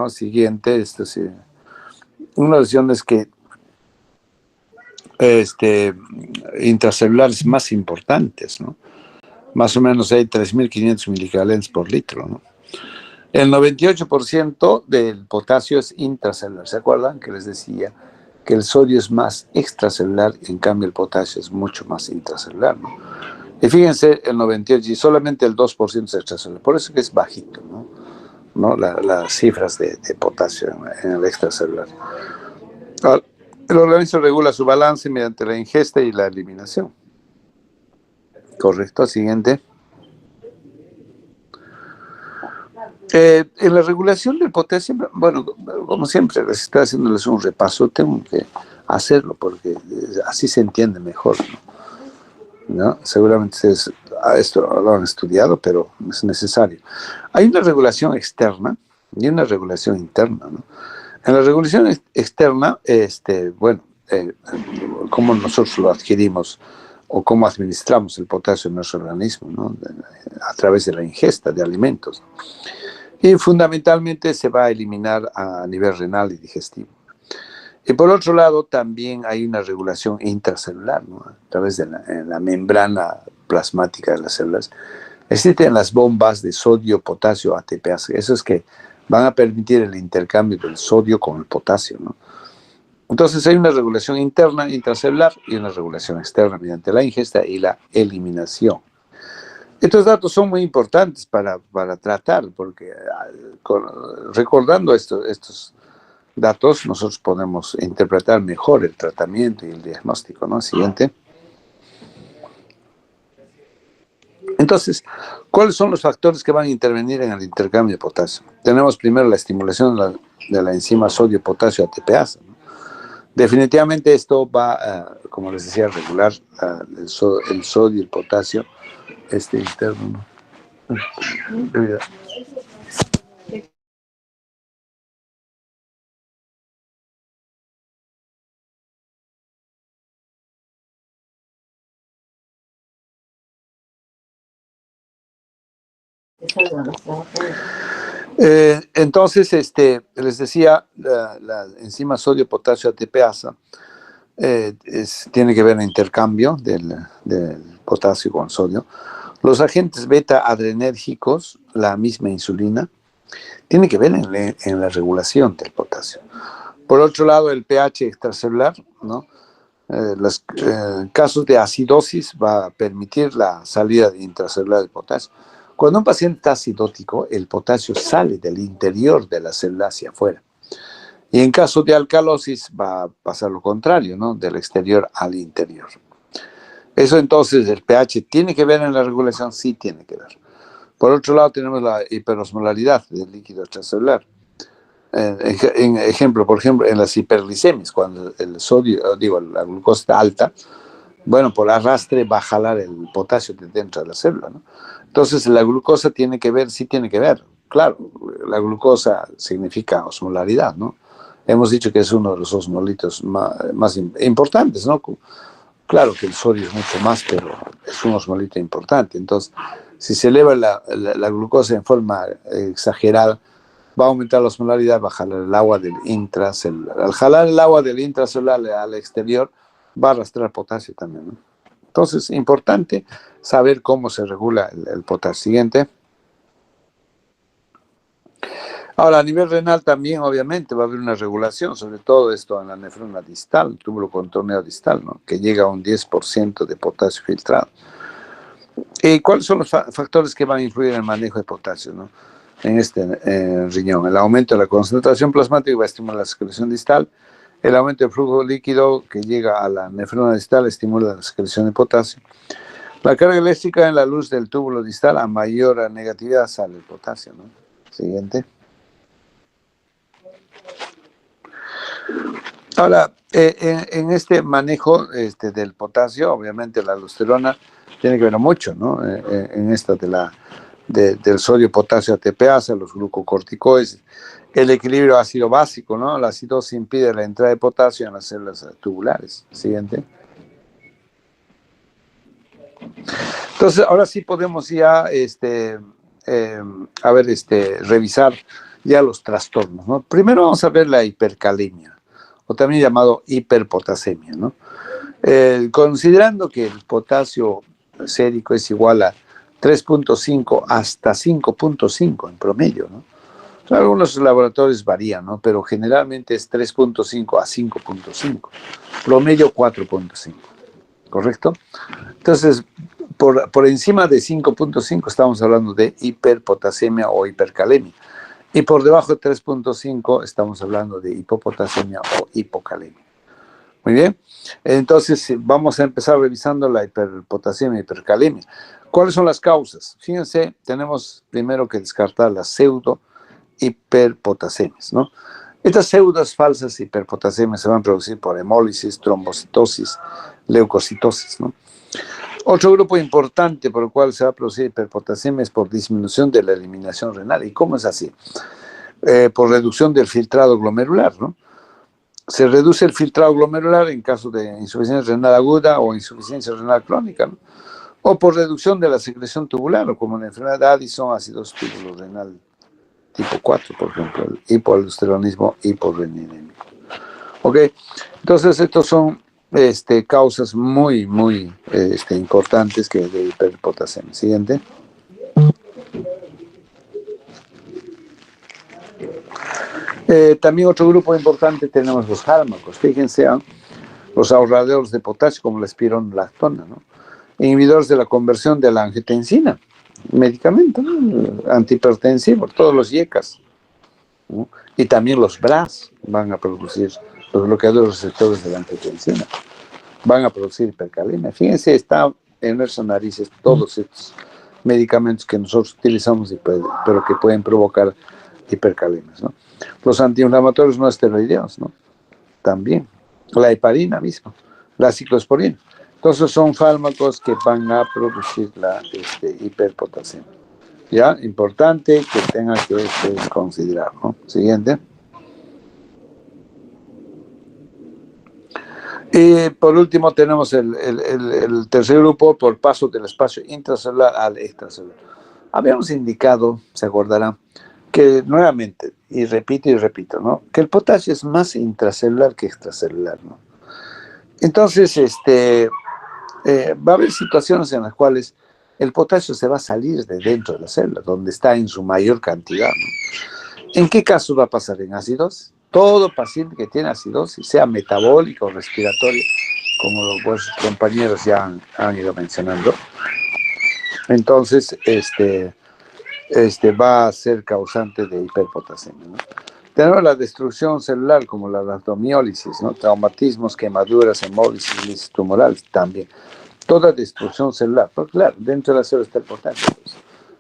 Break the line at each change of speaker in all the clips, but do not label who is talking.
¿no? Siguiente, sí. Una lesión es que intracelulares más importantes, ¿no? Más o menos hay 3.500 miligalens por litro, ¿no? El 98% del potasio es intracelular. ¿Se acuerdan que les decía que el sodio es más extracelular, en cambio el potasio es mucho más intracelular, ¿no? Y fíjense, el 98% y solamente el 2% es extracelular. Por eso que es bajito, ¿no? Las cifras de potasio en el extracelular. Ahora, el organismo regula su balance mediante la ingesta y la eliminación. Correcto, siguiente. En la regulación del potasio, bueno, como siempre, les estoy haciéndoles un repaso, tengo que hacerlo porque así se entiende mejor, ¿no? Seguramente ustedes esto lo han estudiado, pero es necesario. Hay una regulación externa y una regulación interna, ¿no? En la regulación externa, bueno, cómo nosotros lo adquirimos o cómo administramos el potasio en nuestro organismo, ¿no? A través de la ingesta de alimentos. Y fundamentalmente se va a eliminar a nivel renal y digestivo. Y por otro lado, también hay una regulación intracelular, ¿no? A través de la membrana plasmática de las células. Existen las bombas de sodio, potasio, ATPase. Eso es que van a permitir el intercambio del sodio con el potasio, ¿no? Entonces hay una regulación interna, intracelular, y una regulación externa mediante la ingesta y la eliminación. Estos datos son muy importantes para tratar, porque recordando estos datos, nosotros podemos interpretar mejor el tratamiento y el diagnóstico, ¿no? Siguiente. Entonces, ¿cuáles son los factores que van a intervenir en el intercambio de potasio? Tenemos primero la estimulación de la enzima sodio-potasio ATPase, ¿no? Definitivamente esto va, como les decía, a regular el sodio y el potasio interno, ¿no? Entonces, les decía, la enzima sodio-potasio ATPasa tiene que ver en el intercambio del potasio con sodio. Los agentes beta-adrenérgicos, la misma insulina, tiene que ver en la regulación del potasio. Por otro lado, el pH extracelular, ¿no? Los casos de acidosis va a permitir la salida intracelular del potasio. Cuando un paciente está acidótico, el potasio sale del interior de la célula hacia afuera. Y en caso de alcalosis va a pasar lo contrario, ¿no? Del exterior al interior. Eso entonces, el pH tiene que ver en la regulación, sí tiene que ver. Por otro lado, tenemos la hiperosmolaridad del líquido extracelular. En ejemplo, por ejemplo, en las hiperglicemias, cuando el sodio, la glucosa está alta, bueno, por arrastre va a jalar el potasio de dentro de la célula, ¿no? Entonces, la glucosa tiene que ver, sí tiene que ver. Claro, la glucosa significa osmolaridad, ¿no? Hemos dicho que es uno de los osmolitos más importantes, ¿no? Claro que el sodio es mucho más, pero es un osmolito importante. Entonces, si se eleva la glucosa en forma exagerada, va a aumentar la osmolaridad, va a jalar el agua del intracelular. Al jalar el agua del intracelular al exterior, va a arrastrar potasio también, ¿no? Entonces, importante saber cómo se regula el potasio. Siguiente. Ahora, a nivel renal también, obviamente, va a haber una regulación, sobre todo esto en la nefrona distal, túbulo contorneo distal, ¿no? Que llega a un 10% de potasio filtrado. ¿Y cuáles son los factores que van a influir en el manejo de potasio, ¿no? En este riñón? El aumento de la concentración plasmática va a estimular la secreción distal. El aumento del flujo líquido que llega a la nefrona distal estimula la secreción de potasio. La carga eléctrica en la luz del túbulo distal, a mayor negatividad sale el potasio, ¿no? Siguiente. Ahora, en este manejo del potasio, obviamente la aldosterona tiene que ver mucho, ¿no? En esta del sodio, potasio, ATPase, los glucocorticoides, el equilibrio ácido básico, ¿no? La acidosis impide la entrada de potasio en las células tubulares. Siguiente. Entonces, ahora sí podemos ya, revisar ya los trastornos, ¿no? Primero vamos a ver la hipercalemia, o también llamado hiperpotasemia, ¿no? Considerando que el potasio sérico es igual a 3.5 hasta 5.5 en promedio, ¿no? Algunos laboratorios varían, ¿no? Pero generalmente es 3.5 a 5.5, promedio 4.5, ¿correcto? Entonces, por encima de 5.5 estamos hablando de hiperpotasemia o hipercalemia. Y por debajo de 3.5 estamos hablando de hipopotasemia o hipocalemia. Muy bien. Entonces, vamos a empezar revisando la hiperpotasemia y hipercalemia. ¿Cuáles son las causas? Fíjense, tenemos primero que descartar las pseudo hiperpotasemias, ¿no? Estas pseudas falsas hiperpotasemias se van a producir por hemólisis, trombocitosis, leucocitosis, ¿no? Otro grupo importante por el cual se va a producir hiperpotasemia es por disminución de la eliminación renal. ¿Y cómo es así? Por reducción del filtrado glomerular, ¿no? Se reduce el filtrado glomerular en caso de insuficiencia renal aguda o insuficiencia renal crónica, ¿no? O por reducción de la secreción tubular, o como en la enfermedad de Addison, ácido renal tipo 4, por ejemplo, el hipoaldosteronismo hiporreninémico. ¿Ok? Entonces, estos son causas muy importantes que de hiperpotasemia. Siguiente. También otro grupo importante tenemos los fármacos. Fíjense, los ahorradores de potasio como la espironolactona, ¿no? Inhibidores de la conversión de la angiotensina, medicamento, ¿no? Antihipertensivo, todos los IECAS, ¿no? Y también los BRAS van a producir, los bloqueadores receptores de la angiotensina, van a producir hipercalemia. Fíjense, está en nuestras narices todos estos medicamentos que nosotros utilizamos, pero que pueden provocar hipercalemias, ¿no? Los antiinflamatorios no esteroideos, ¿no? También. La heparina misma, la ciclosporina. Entonces son fármacos que van a producir la hiperpotasemia. ¿Ya? Importante que tengan que considerar, ¿no? Siguiente. Y por último tenemos el tercer grupo por paso del espacio intracelular al extracelular. Habíamos indicado, se acordará, que nuevamente, y repito, ¿no? Que el potasio es más intracelular que extracelular, ¿no? Entonces, va a haber situaciones en las cuales el potasio se va a salir de dentro de la célula, donde está en su mayor cantidad, ¿no? ¿En qué caso va a pasar? En acidosis. Todo paciente que tiene acidosis, sea metabólica o respiratoria, como vuestros compañeros ya han ido mencionando, entonces va a ser causante de hiperpotasemia, ¿no? Tenemos la destrucción celular, como la rhabdomiólisis, ¿no? Traumatismos, quemaduras, hemólisis, lisis tumorales también. Toda destrucción celular, porque claro, dentro de la célula está el potasio. Pues.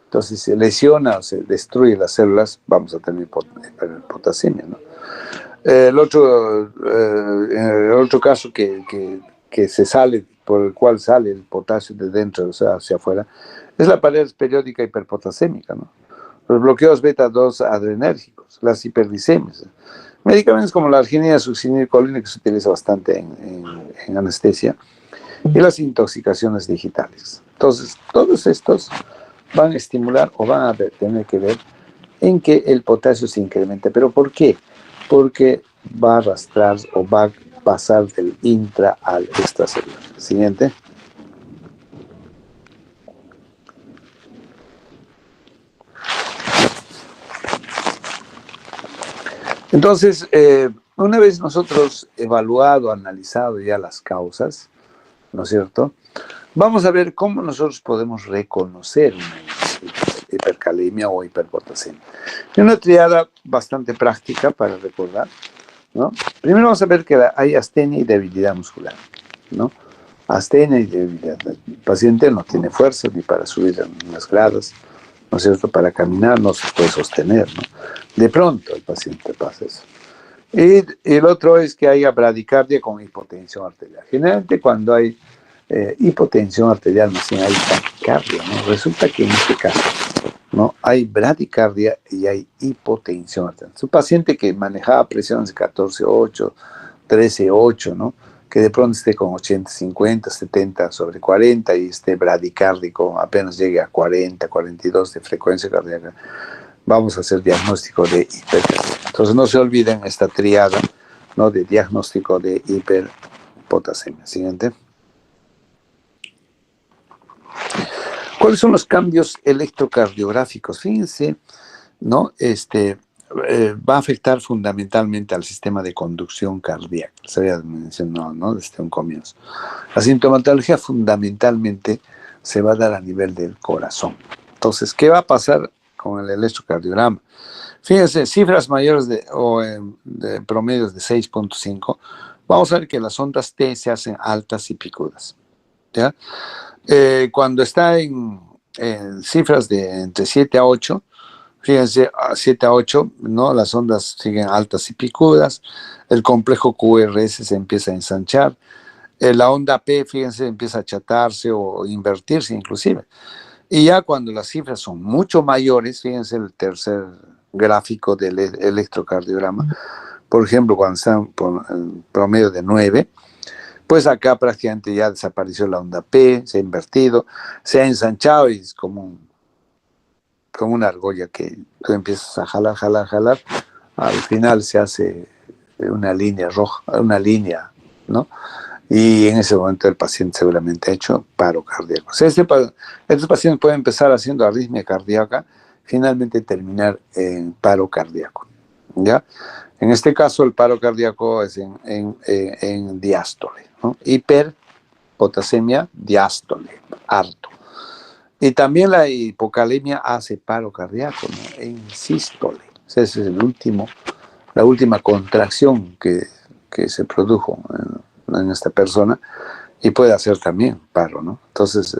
Entonces, si se lesiona o se destruye las células, vamos a tener hiperpotasemia, ¿no? El otro caso que se sale, por el cual sale el potasio de dentro, o sea, hacia afuera, es la pared periódica hiperpotasémica, ¿no? Los bloqueos beta-2 adrenérgicos, las hiperdisemias, medicamentos como la arginina, succinilcolina, que se utiliza bastante en anestesia, y las intoxicaciones digitales. Entonces, todos estos van a estimular o van a tener que ver en que el potasio se incremente. ¿Pero por qué? Porque va a arrastrar o va a pasar del intra al extracelular. Siguiente. Entonces, una vez nosotros evaluado, analizado ya las causas, ¿no es cierto? Vamos a ver cómo nosotros podemos reconocer una hipercalemia o hiperpotasemia. Es una triada bastante práctica para recordar, ¿no? Primero vamos a ver que hay astenia y debilidad muscular, ¿no? Astenia y debilidad. El paciente no tiene fuerza ni para subir en las gradas, ¿no es cierto? Para caminar no se puede sostener, ¿no? De pronto el paciente pasa eso. Y el otro es que haya bradicardia con hipotensión arterial. Generalmente cuando hay hipotensión arterial, más bien hay taquicardia, ¿no? Resulta que en este caso, ¿no? Hay bradicardia y hay hipotensión arterial. Es un paciente que manejaba presiones de 14,8, 13,8, ¿no? Que de pronto esté con 80, 50, 70 sobre 40 y esté bradicárdico, apenas llegue a 40, 42 de frecuencia cardíaca. vamos a hacer diagnóstico de hipercalemia. Entonces no se olviden esta triada, ¿no?, de diagnóstico de hiperpotasemia. Siguiente. ¿Cuáles son los cambios electrocardiográficos? Fíjense, ¿no? Va a afectar fundamentalmente al sistema de conducción cardíaca. Se había mencionado, ¿no?, desde un comienzo. La sintomatología fundamentalmente se va a dar a nivel del corazón. Entonces, ¿qué va a pasar con el electrocardiograma? Fíjense, cifras mayores de promedios de 6.5, vamos a ver que las ondas T se hacen altas y picudas, ¿ya? Cuando está en cifras de entre 7 a 8, fíjense, a 7 a 8, ¿no?, las ondas siguen altas y picudas, el complejo QRS se empieza a ensanchar, la onda P, fíjense, empieza a achatarse o invertirse inclusive. Y ya cuando las cifras son mucho mayores, fíjense el tercer gráfico del electrocardiograma, por ejemplo, cuando están por promedio de 9, pues acá prácticamente ya desapareció la onda P, se ha invertido, se ha ensanchado y es como una argolla que tú empiezas a jalar, jalar, jalar, al final se hace una línea roja, una línea, ¿no? Y en ese momento el paciente seguramente ha hecho paro cardíaco. O sea, estos pacientes pueden empezar haciendo arritmia cardíaca, finalmente terminar en paro cardíaco, ¿ya? En este caso el paro cardíaco es en diástole, ¿no? Hiperpotasemia, diástole, harto. Y también la hipocalemia hace paro cardíaco, ¿no?, en sístole. O sea, ese es la última contracción que se produjo en esta persona y puede hacer también paro, ¿no? Entonces,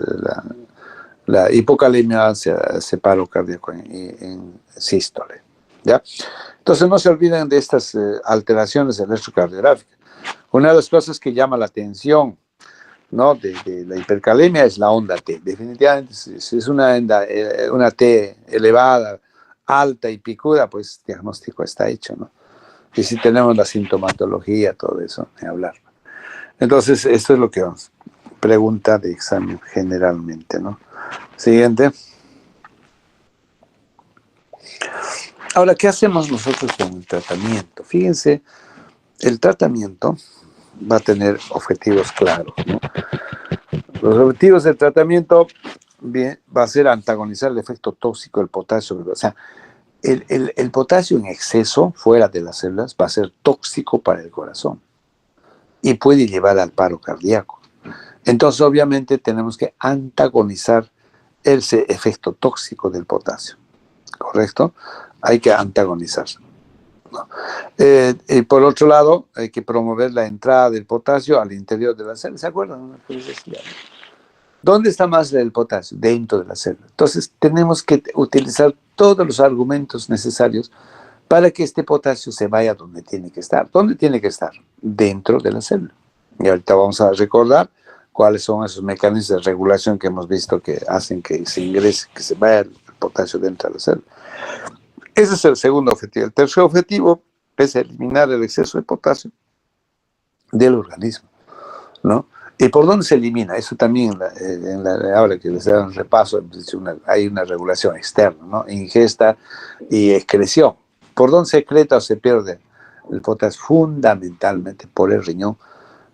la hipocalemia hace paro cardíaco en sístole, ¿ya? Entonces, no se olviden de estas alteraciones electrocardiográficas. Una de las cosas que llama la atención, ¿no?, de la hipercalemia es la onda T. Definitivamente, si es una T elevada, alta y picuda, pues diagnóstico está hecho, ¿no? Y si tenemos la sintomatología, todo eso, ni hablar. Entonces, esto es lo que vamos. Pregunta de examen generalmente, ¿no? Siguiente. Ahora, ¿qué hacemos nosotros con el tratamiento? Fíjense, el tratamiento va a tener objetivos claros, ¿no? Los objetivos del tratamiento, bien, va a ser antagonizar el efecto tóxico del potasio. O sea, el potasio en exceso, fuera de las células, va a ser tóxico para el corazón y puede llevar al paro cardíaco. Entonces, obviamente, tenemos que antagonizar ese efecto tóxico del potasio, ¿correcto? Hay que antagonizar, ¿no? Y por otro lado, hay que promover la entrada del potasio al interior de la célula. ¿Se acuerdan? ¿Dónde está más el potasio? Dentro de la célula. Entonces, tenemos que utilizar todos los argumentos necesarios para que este potasio se vaya donde tiene que estar. ¿Dónde tiene que estar? Dentro de la célula. Y ahorita vamos a recordar cuáles son esos mecanismos de regulación que hemos visto que hacen que se ingrese, que se vaya el potasio dentro de la célula. Ese es el segundo objetivo. El tercer objetivo es eliminar el exceso de potasio del organismo, ¿no? ¿Y por dónde se elimina? Eso también, ahora que les da un repaso, hay una regulación externa, ¿no? Ingesta y excreción. ¿Por dónde se excreta o se pierde el potasio? Fundamentalmente por el riñón,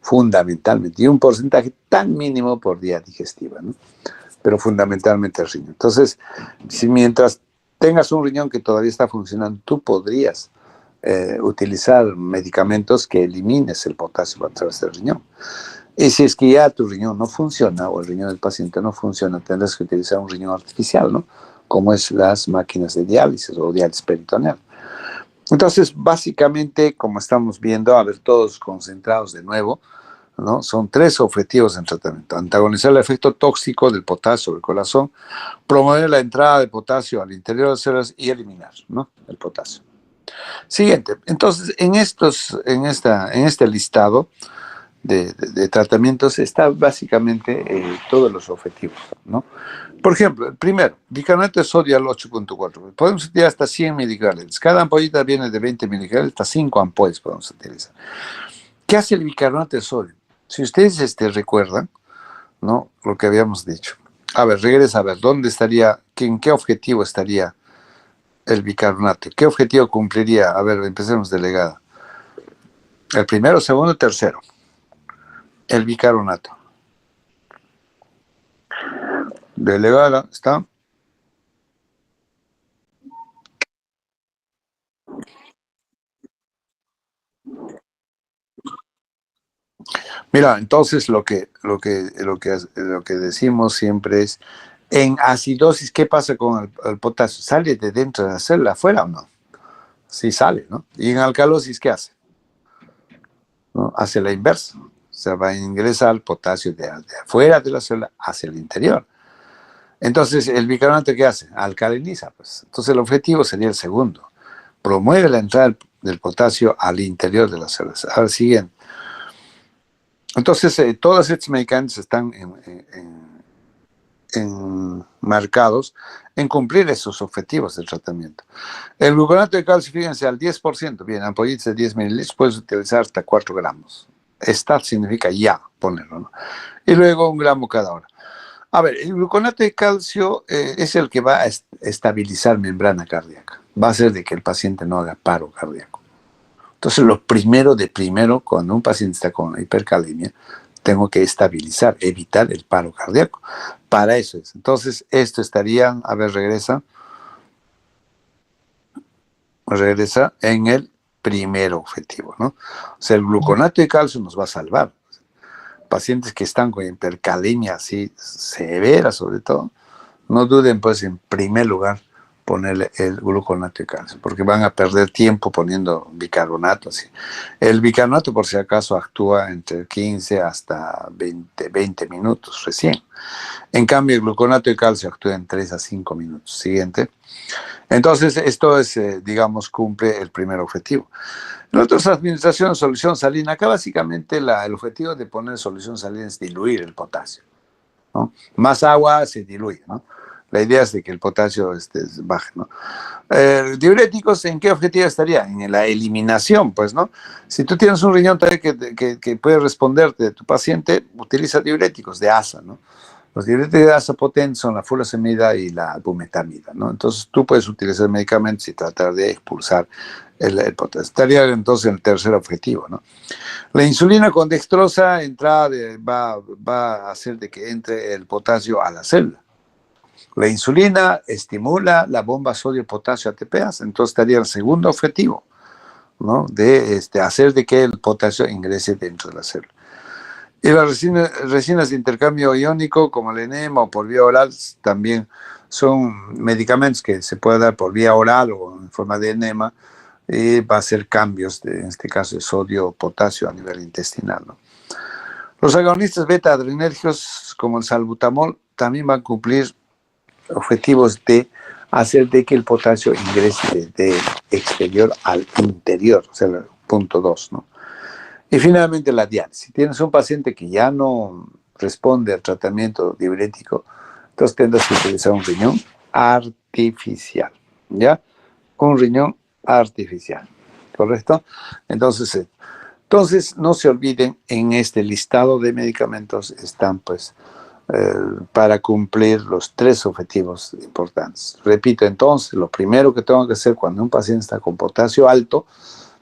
fundamentalmente. Y un porcentaje tan mínimo por vía digestiva, ¿no? Pero fundamentalmente el riñón. Entonces, si mientras tengas un riñón que todavía está funcionando, tú podrías utilizar medicamentos que elimines el potasio a través del riñón. Y si es que ya tu riñón no funciona o el riñón del paciente no funciona, tendrás que utilizar un riñón artificial, ¿no? Como es las máquinas de diálisis o diálisis peritoneal. Entonces, básicamente, como estamos viendo, a ver, todos concentrados de nuevo, ¿no? Son tres objetivos en tratamiento: antagonizar el efecto tóxico del potasio sobre el corazón, promover la entrada de potasio al interior de las células y eliminar, ¿no?, el potasio. Siguiente. Entonces, en este listado de tratamientos está básicamente todos los objetivos, ¿no? Por ejemplo, el primero, bicarbonato de sodio al 8.4. Podemos utilizar hasta 100 miligramos. Cada ampollita viene de 20 miligramos, hasta 5 ampollas podemos utilizar. ¿Qué hace el bicarbonato de sodio? Si ustedes recuerdan, ¿no?, lo que habíamos dicho. A ver, regresa a ver, ¿dónde estaría, en qué objetivo estaría el bicarbonato. ¿Qué objetivo cumpliría? A ver, empecemos, delegada. El primero, segundo, tercero. El bicarbonato. Delegada, ¿está? Mira, entonces lo que decimos siempre es, en acidosis, ¿qué pasa con el potasio? ¿Sale de dentro de la célula afuera o no? Sí sale, ¿no? Y en alcalosis, ¿qué hace? ¿No? Hace la inversa. O sea, va a ingresar el potasio de afuera de la célula hacia el interior. Entonces, ¿el bicarbonato qué hace? Alcaliniza, pues. Entonces, el objetivo sería el segundo. Promueve la entrada del potasio al interior de las células. Ahora, siguiente. Entonces, todos estos medicamentos están marcados en cumplir esos objetivos del tratamiento. El gluconato de calcio, fíjense, al 10%, bien, ampollitas de 10 mililitros, puedes utilizar hasta 4 gramos. Estar significa ya ponerlo, ¿no? Y luego 1 gramo cada hora. A ver, el gluconato de calcio es el que va a estabilizar membrana cardíaca. Va a hacer de que el paciente no haga paro cardíaco. Entonces, lo primero de primero, cuando un paciente está con hipercalemia, tengo que estabilizar, evitar el paro cardíaco. Para eso es. Entonces, esto estaría, a ver, regresa en el primer objetivo, ¿no? O sea, el gluconato de calcio nos va a salvar. Pacientes que están con hipercalemia así severa, sobre todo, no duden, pues, en primer lugar, ponerle el gluconato de calcio, porque van a perder tiempo poniendo bicarbonato. Así. El bicarbonato, por si acaso, actúa entre 15 hasta 20 minutos recién. En cambio, el gluconato de calcio actúa en 3 a 5 minutos. Siguiente. Entonces, esto es, digamos, cumple el primer objetivo. En otras administraciones, solución salina. Acá básicamente el objetivo de poner solución salina es diluir el potasio, ¿no? Más agua se diluye, ¿no? La idea es de que el potasio baje, ¿no? Diuréticos, ¿en qué objetivo estaría? En la eliminación, pues, ¿no? Si tú tienes un riñón que puede responderte de tu paciente, utiliza diuréticos de ASA, ¿no? Los diuréticos de ASA potentes son la furosemida y la bumetamida, ¿no? Entonces tú puedes utilizar medicamentos y tratar de expulsar el potasio. Estaría entonces en el tercer objetivo, ¿no? La insulina con dextrosa va a hacer de que entre el potasio a la célula. La insulina estimula la bomba sodio-potasio ATPase, entonces estaría el segundo objetivo, ¿no? De hacer de que el potasio ingrese dentro de la célula. Y las resinas de intercambio iónico, como el enema o por vía oral, también son medicamentos que se puede dar por vía oral o en forma de enema, y va a hacer cambios, en este caso, de sodio-potasio a nivel intestinal, ¿no? Los agonistas beta-adrenérgicos, como el salbutamol, también van a cumplir objetivos de hacer de que el potasio ingrese de exterior al interior, o sea, el punto 2, ¿no? Y finalmente la diálisis. Si tienes un paciente que ya no responde al tratamiento diurético, entonces tendrás que utilizar un riñón artificial, ¿ya? Un riñón artificial, ¿correcto? Entonces no se olviden, en este listado de medicamentos están, pues, para cumplir los 3 objetivos importantes. Repito, entonces, lo primero que tengo que hacer cuando un paciente está con potasio alto,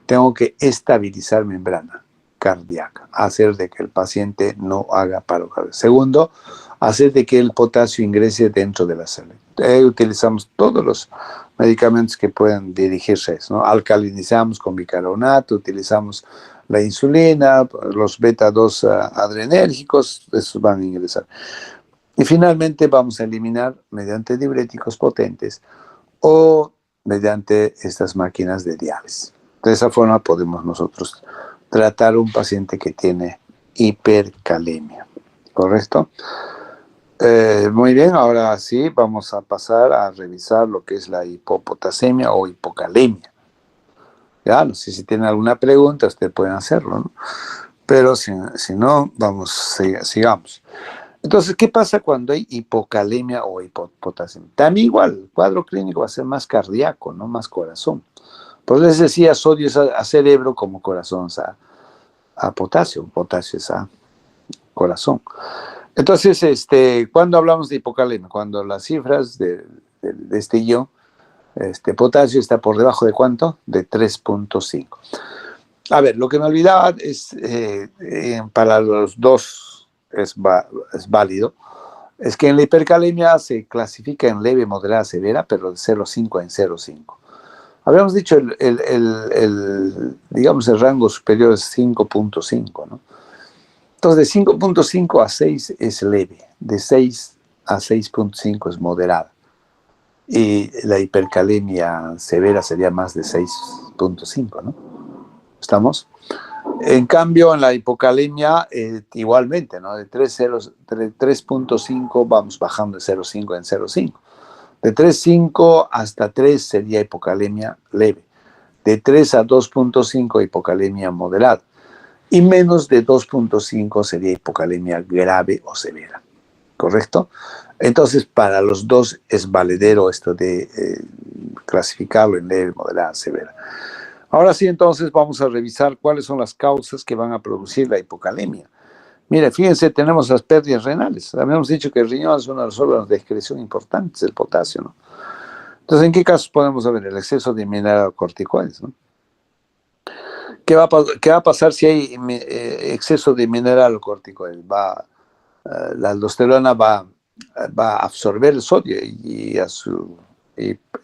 tengo que estabilizar membrana cardíaca, hacer de que el paciente no haga paro cardíaco. Segundo, hacer de que el potasio ingrese dentro de la célula. Utilizamos todos los medicamentos que puedan dirigirse a eso, ¿no? Alcalinizamos con bicarbonato, utilizamos la insulina, los beta-2 adrenérgicos, esos van a ingresar. Y finalmente vamos a eliminar mediante diuréticos potentes o mediante estas máquinas de diálisis. De esa forma podemos nosotros tratar a un paciente que tiene hipercalemia, ¿correcto? Muy bien, ahora sí vamos a pasar a revisar lo que es la hipopotasemia o hipocalemia. Ya, no sé si tienen alguna pregunta, ustedes pueden hacerlo, ¿no? Pero si no, sigamos. Entonces, ¿qué pasa cuando hay hipocalemia o hipopotasemia? También igual, el cuadro clínico va a ser más cardíaco, no más corazón. Por eso les decía, sodio es a cerebro como corazón es a potasio es a corazón. Entonces, cuando hablamos de hipocalemia, cuando las cifras de este guión Potasio está por debajo de ¿cuánto? De 3.5. A ver, lo que me olvidaba es, para los dos es válido, es que en la hipercalemia se clasifica en leve, moderada, severa, pero de 0,5 en 0,5. Habíamos dicho, digamos, el rango superior es 5.5, ¿no? Entonces, de 5.5 a 6 es leve, de 6 a 6.5 es moderada. Y la hipercalemia severa sería más de 6.5, ¿no? ¿Estamos? En cambio, en la hipocalemia, igualmente, ¿no? De 3.5 vamos bajando de 0,5 en 0,5. De 3.5 hasta 3 sería hipocalemia leve. De 3 a 2.5 hipocalemia moderada. Y menos de 2.5 sería hipocalemia grave o severa. ¿Correcto? Entonces, para los dos es valedero esto de clasificarlo en leve, moderada, severa. Ahora sí, entonces vamos a revisar cuáles son las causas que van a producir la hipocalemia. Mire, fíjense, tenemos las pérdidas renales. Habíamos dicho que el riñón es uno de los órganos de excreción importantes del potasio, ¿no? Entonces, ¿en qué casos podemos ver el exceso de mineralocorticoides, ¿no? ¿Qué va a pasar si hay exceso de mineralocorticoides? La aldosterona va a absorber el sodio y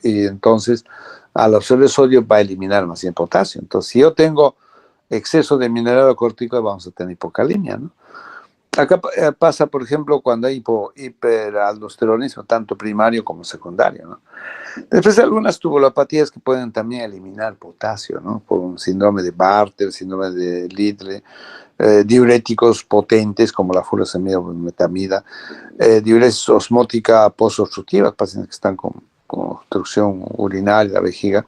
entonces al absorber el sodio va a eliminar más bien potasio. Entonces, si yo tengo exceso de mineralocorticoides, vamos a tener hipocalemia, ¿no? Acá pasa, por ejemplo, cuando hay hiperaldosteronismo, tanto primario como secundario, ¿no? Después hay algunas tubulopatías que pueden también eliminar potasio, ¿no? Por un síndrome de Bartter, síndrome de Liddle, diuréticos potentes como la furosemida, diuresis osmótica posobstructiva, pacientes que están con obstrucción urinaria, la vejiga.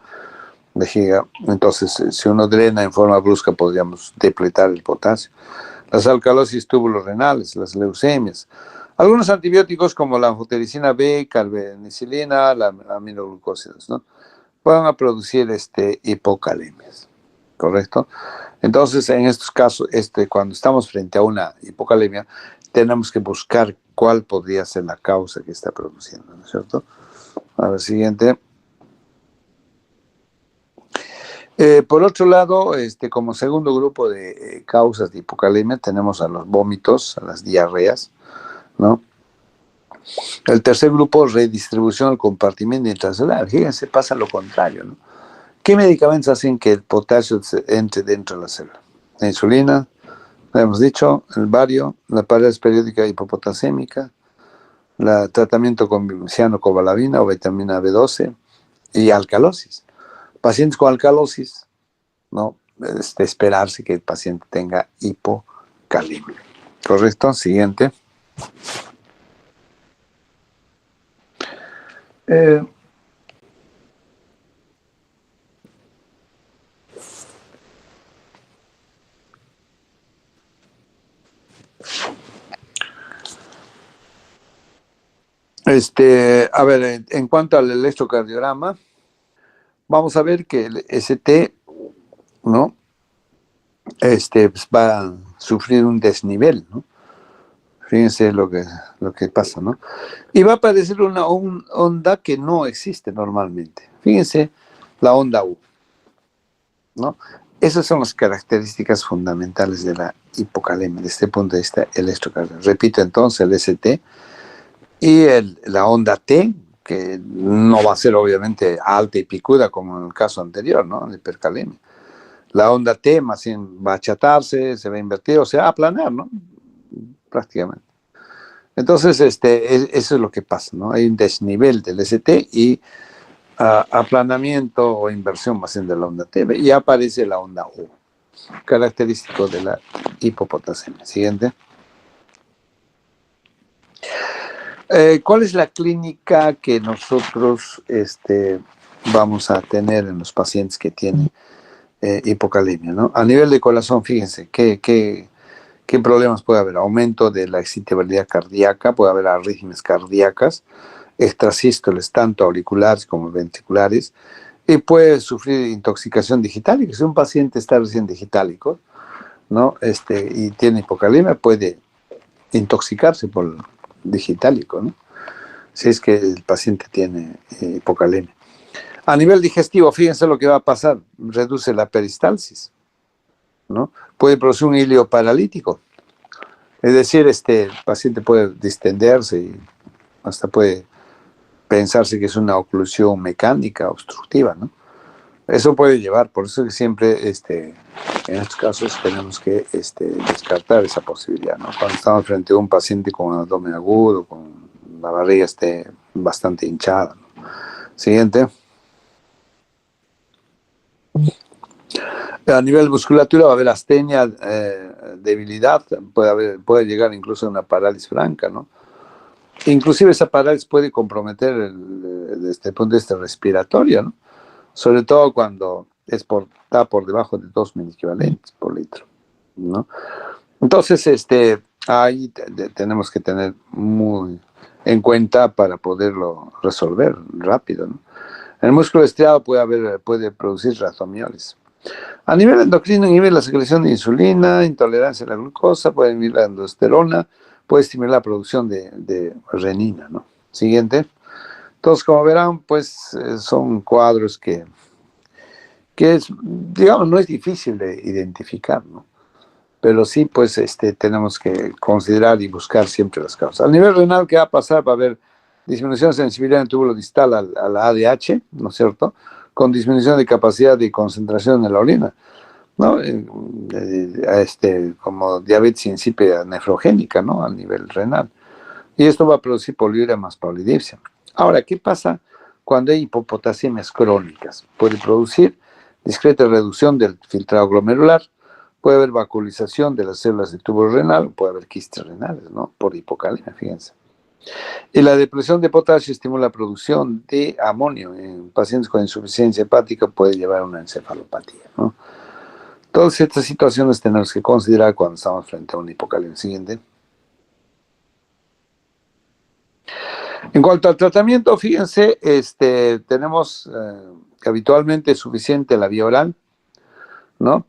Entonces, si uno drena en forma brusca, podríamos depletar el potasio. Las alcalosis tubulorenales, las leucemias. Algunos antibióticos como la anfotericina B, carbenicilina, la aminoglucósidos, ¿no? Van a producir hipocalemias, ¿correcto? Entonces, en estos casos, cuando estamos frente a una hipocalemia, tenemos que buscar cuál podría ser la causa que está produciendo, ¿no es cierto? A ver, siguiente. Por otro lado, como segundo grupo de causas de hipocalemia, tenemos a los vómitos, a las diarreas, ¿no? El tercer grupo, redistribución al compartimento intracelular. Fíjense, pasa lo contrario, ¿no? ¿Qué medicamentos hacen que el potasio entre dentro de la célula? La insulina, lo hemos dicho, el bario, la parálisis periódica hipopotasémica, el tratamiento con cianocobalamina o vitamina B12 y alcalosis. Pacientes con alcalosis, ¿no? Es de esperarse que el paciente tenga hipocalemia. ¿Correcto? Siguiente. A ver, en cuanto al electrocardiograma, vamos a ver que el ST, ¿no? Pues va a sufrir un desnivel, ¿no? Fíjense lo que pasa, ¿no? Y va a aparecer una onda que no existe normalmente. Fíjense la onda U, ¿no? Esas son las características fundamentales de la hipocalemia, desde este punto de vista electrocardiograma. Repito entonces el ST y la onda T, que no va a ser obviamente alta y picuda como en el caso anterior, ¿no? La hipercalemia. La onda T más bien va a achatarse, se va a invertir, o sea, a aplanar, ¿no? Prácticamente. Entonces, eso es lo que pasa, ¿no? Hay un desnivel del ST y aplanamiento o inversión más bien de la onda T, y aparece la onda U, característico de la hipopotasemia. Siguiente. ¿Cuál es la clínica que nosotros vamos a tener en los pacientes que tienen hipocalemia, ¿no? A nivel de corazón, fíjense, ¿qué problemas puede haber? Aumento de la excitabilidad cardíaca, puede haber arritmias cardíacas, extrasístoles, tanto auriculares como ventriculares, y puede sufrir intoxicación digitálica. Si un paciente está recién digitálico, ¿no? Y tiene hipocalemia, puede intoxicarse por digitálico, ¿no? Si es que el paciente tiene hipocalemia. A nivel digestivo, fíjense lo que va a pasar, reduce la peristalsis, ¿no? Puede producir un hilo paralítico, es decir, el paciente puede distenderse y hasta puede pensarse que es una oclusión mecánica obstructiva, ¿no? Eso puede llevar, por eso que siempre en estos casos tenemos que descartar esa posibilidad, ¿no? Cuando estamos frente a un paciente con un abdomen agudo, con la barriga bastante hinchada, ¿no? Siguiente. A nivel musculatura va a haber astenia, debilidad, puede llegar incluso a una parálisis franca, ¿no? Inclusive esa parálisis puede comprometer desde el punto de vista respiratorio, ¿no? Sobre todo cuando está por debajo de 2 miliequivalentes por litro, ¿no? Entonces, ahí tenemos que tener muy en cuenta para poderlo resolver rápido, ¿no? El músculo estriado puede producir razomiolisis. A nivel endocrino inhibe la secreción de insulina, intolerancia a la glucosa, puede inhibir la aldosterona, puede estimular la producción de renina, ¿no? Siguiente. Entonces, como verán, pues son cuadros que digamos, no es difícil de identificar, ¿no? Pero sí, pues tenemos que considerar y buscar siempre las causas. A nivel renal, ¿qué va a pasar? Va a haber disminución de sensibilidad en el túbulo distal a la ADH, ¿no es cierto? Con disminución de capacidad de concentración en la orina, ¿no? Como diabetes insípida nefrogénica, ¿no? A nivel renal. Y esto va a producir poliuria más polidipsia. Ahora, ¿qué pasa cuando hay hipopotasiemias crónicas? Puede producir discreta reducción del filtrado glomerular, puede haber vacuolización de las células del tubo renal, puede haber quistes renales, ¿no? Por hipocalemia, fíjense. Y la depresión de potasio estimula la producción de amonio. En pacientes con insuficiencia hepática puede llevar a una encefalopatía, ¿no? Todas estas situaciones tenemos que considerar cuando estamos frente a una hipocalemia. Siguiente. En cuanto al tratamiento, fíjense, tenemos habitualmente suficiente la vía oral, ¿no?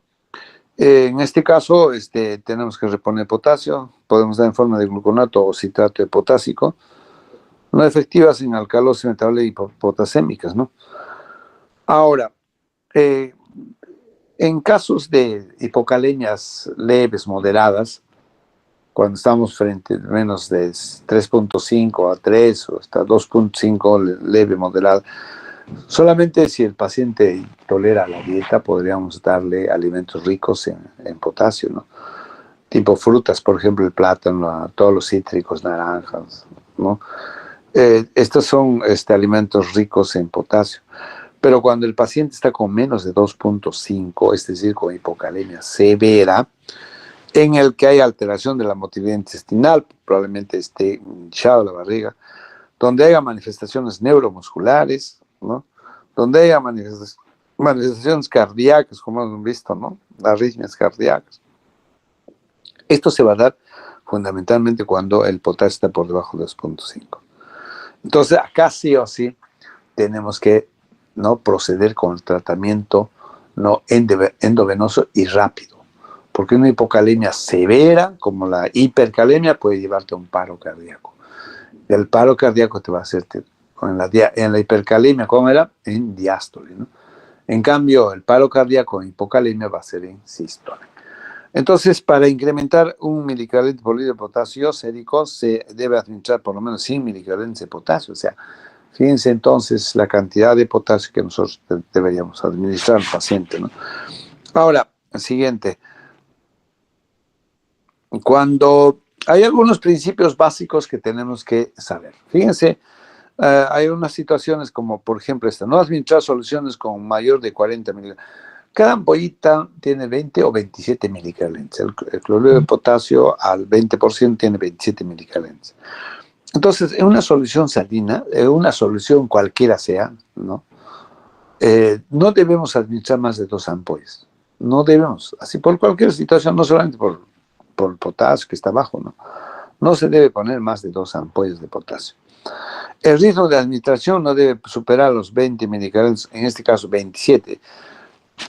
En este caso, tenemos que reponer potasio, podemos dar en forma de gluconato o citrato de potásico, no efectivas en alcalosis metabólica y hipopotasémicas, ¿no? Ahora, en casos de hipocalemias leves, moderadas, cuando estamos frente a menos de 3.5 a 3 o hasta 2.5 leve, moderada, solamente si el paciente tolera la dieta podríamos darle alimentos ricos en potasio, ¿no? Tipo frutas, por ejemplo, el plátano, todos los cítricos, naranjas, ¿no? Estos son alimentos ricos en potasio. Pero cuando el paciente está con menos de 2.5, es decir, con hipocalemia severa, en el que hay alteración de la motilidad intestinal, probablemente esté hinchado la barriga, donde haya manifestaciones neuromusculares, ¿no? Donde haya manifestaciones cardíacas, como hemos visto, ¿no? Arritmias cardíacas. Esto se va a dar fundamentalmente cuando el potasio está por debajo de 2.5. Entonces, acá sí o sí tenemos que, ¿no?, proceder con el tratamiento, ¿no?, endovenoso y rápido. Porque una hipocalemia severa, como la hipercalemia, puede llevarte a un paro cardíaco. El paro cardíaco te va a hacer, en la hipercalemia, ¿cómo era? En diástole, ¿no? En cambio, el paro cardíaco en hipocalemia va a ser en sístole. Entonces, para incrementar 1 milicavalente por litro de potasio sérico, se debe administrar por lo menos 100 milicavalentes de potasio. O sea, fíjense entonces la cantidad de potasio que nosotros deberíamos administrar al paciente, ¿no? Ahora, siguiente. Cuando hay algunos principios básicos que tenemos que saber. Fíjense, hay unas situaciones como, por ejemplo, no administrar soluciones con mayor de 40 miligramos. Cada ampollita tiene 20 o 27 milicavalentes. El cloruro de potasio al 20% tiene 27 milicavalentes. Entonces, en una solución salina, en una solución cualquiera sea, ¿no? No debemos administrar más de 2 ampollas. No debemos. Así por cualquier situación, no solamente por el potasio que está bajo, ¿no? No se debe poner más de 2 ampollas de potasio. El ritmo de administración no debe superar los 20 milicavalentes, en este caso 27.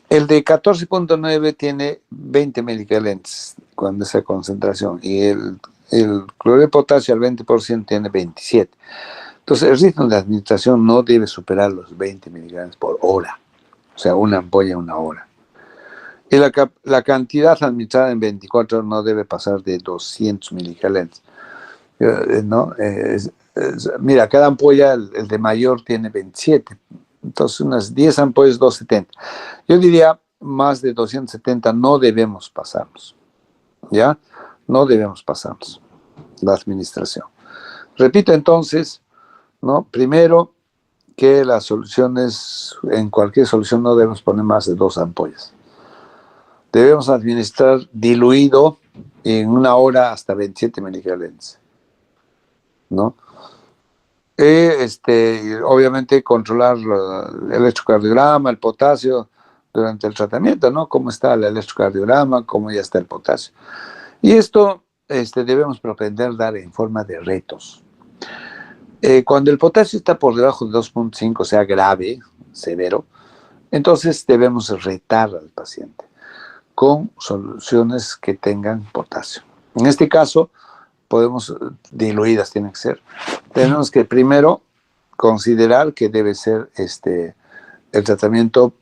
El de 14.9 tiene 20 milicavalentes cuando esa concentración y el cloruro de potasio al 20% tiene 27. Entonces, el ritmo de administración no debe superar los 20 miligramos por hora, o sea, una ampolla en una hora. Y la cantidad administrada en 24 horas no debe pasar de 200 miligramos. ¿No? Mira, cada ampolla, el de mayor tiene 27, entonces unas 10 ampollas, 270. Yo diría más de 270 no debemos pasarnos, ¿ya? No debemos pasarnos la administración. Repito entonces, ¿no? Primero, que las soluciones, en cualquier solución no debemos poner más de 2 ampollas. Debemos administrar diluido en una hora hasta 27 miligramos, ¿no? Obviamente controlar el electrocardiograma, el potasio durante el tratamiento, ¿no? Cómo está el electrocardiograma, cómo ya está el potasio. Y esto debemos propender a dar en forma de retos. Cuando el potasio está por debajo de 2,5, o sea, grave, severo, entonces debemos retar al paciente con soluciones que tengan potasio. En este caso, diluidas tienen que ser. Tenemos que primero considerar que debe ser el tratamiento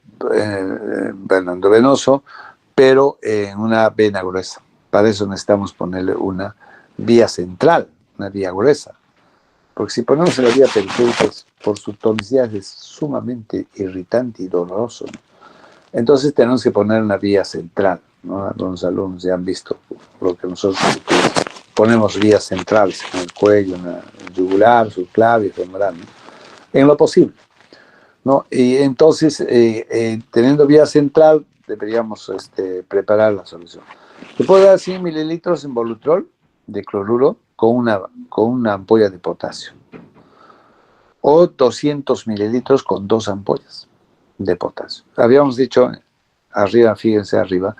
endovenoso, pero en una vena gruesa. Para eso necesitamos ponerle una vía central, una vía gruesa. Porque si ponemos en la vía periférica, por su tonicidad es sumamente irritante y doloroso, ¿no? Entonces tenemos que poner una vía central, ¿no? Algunos alumnos ya han visto lo que nosotros ponemos vías centrales en el cuello, en el yugular, subclavio, femoral, ¿no? En lo posible, ¿no? Y entonces, teniendo vía central, deberíamos preparar la solución. Se puede dar 100 mililitros en Volutrol de cloruro con una ampolla de potasio, o 200 mililitros con 2 ampollas de potasio. Habíamos dicho arriba, fíjense arriba,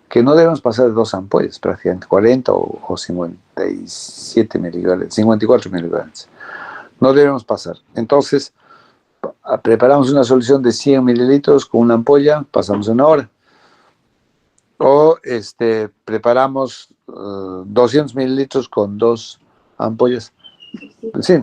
que no debemos pasar de 2 ampollas, prácticamente 40 o 57 miligramos, 54 miligramos. No debemos pasar. Entonces, preparamos una solución de 100 mililitros con una ampolla, pasamos una hora. O preparamos 200 mililitros con 2 ampollas. Sí,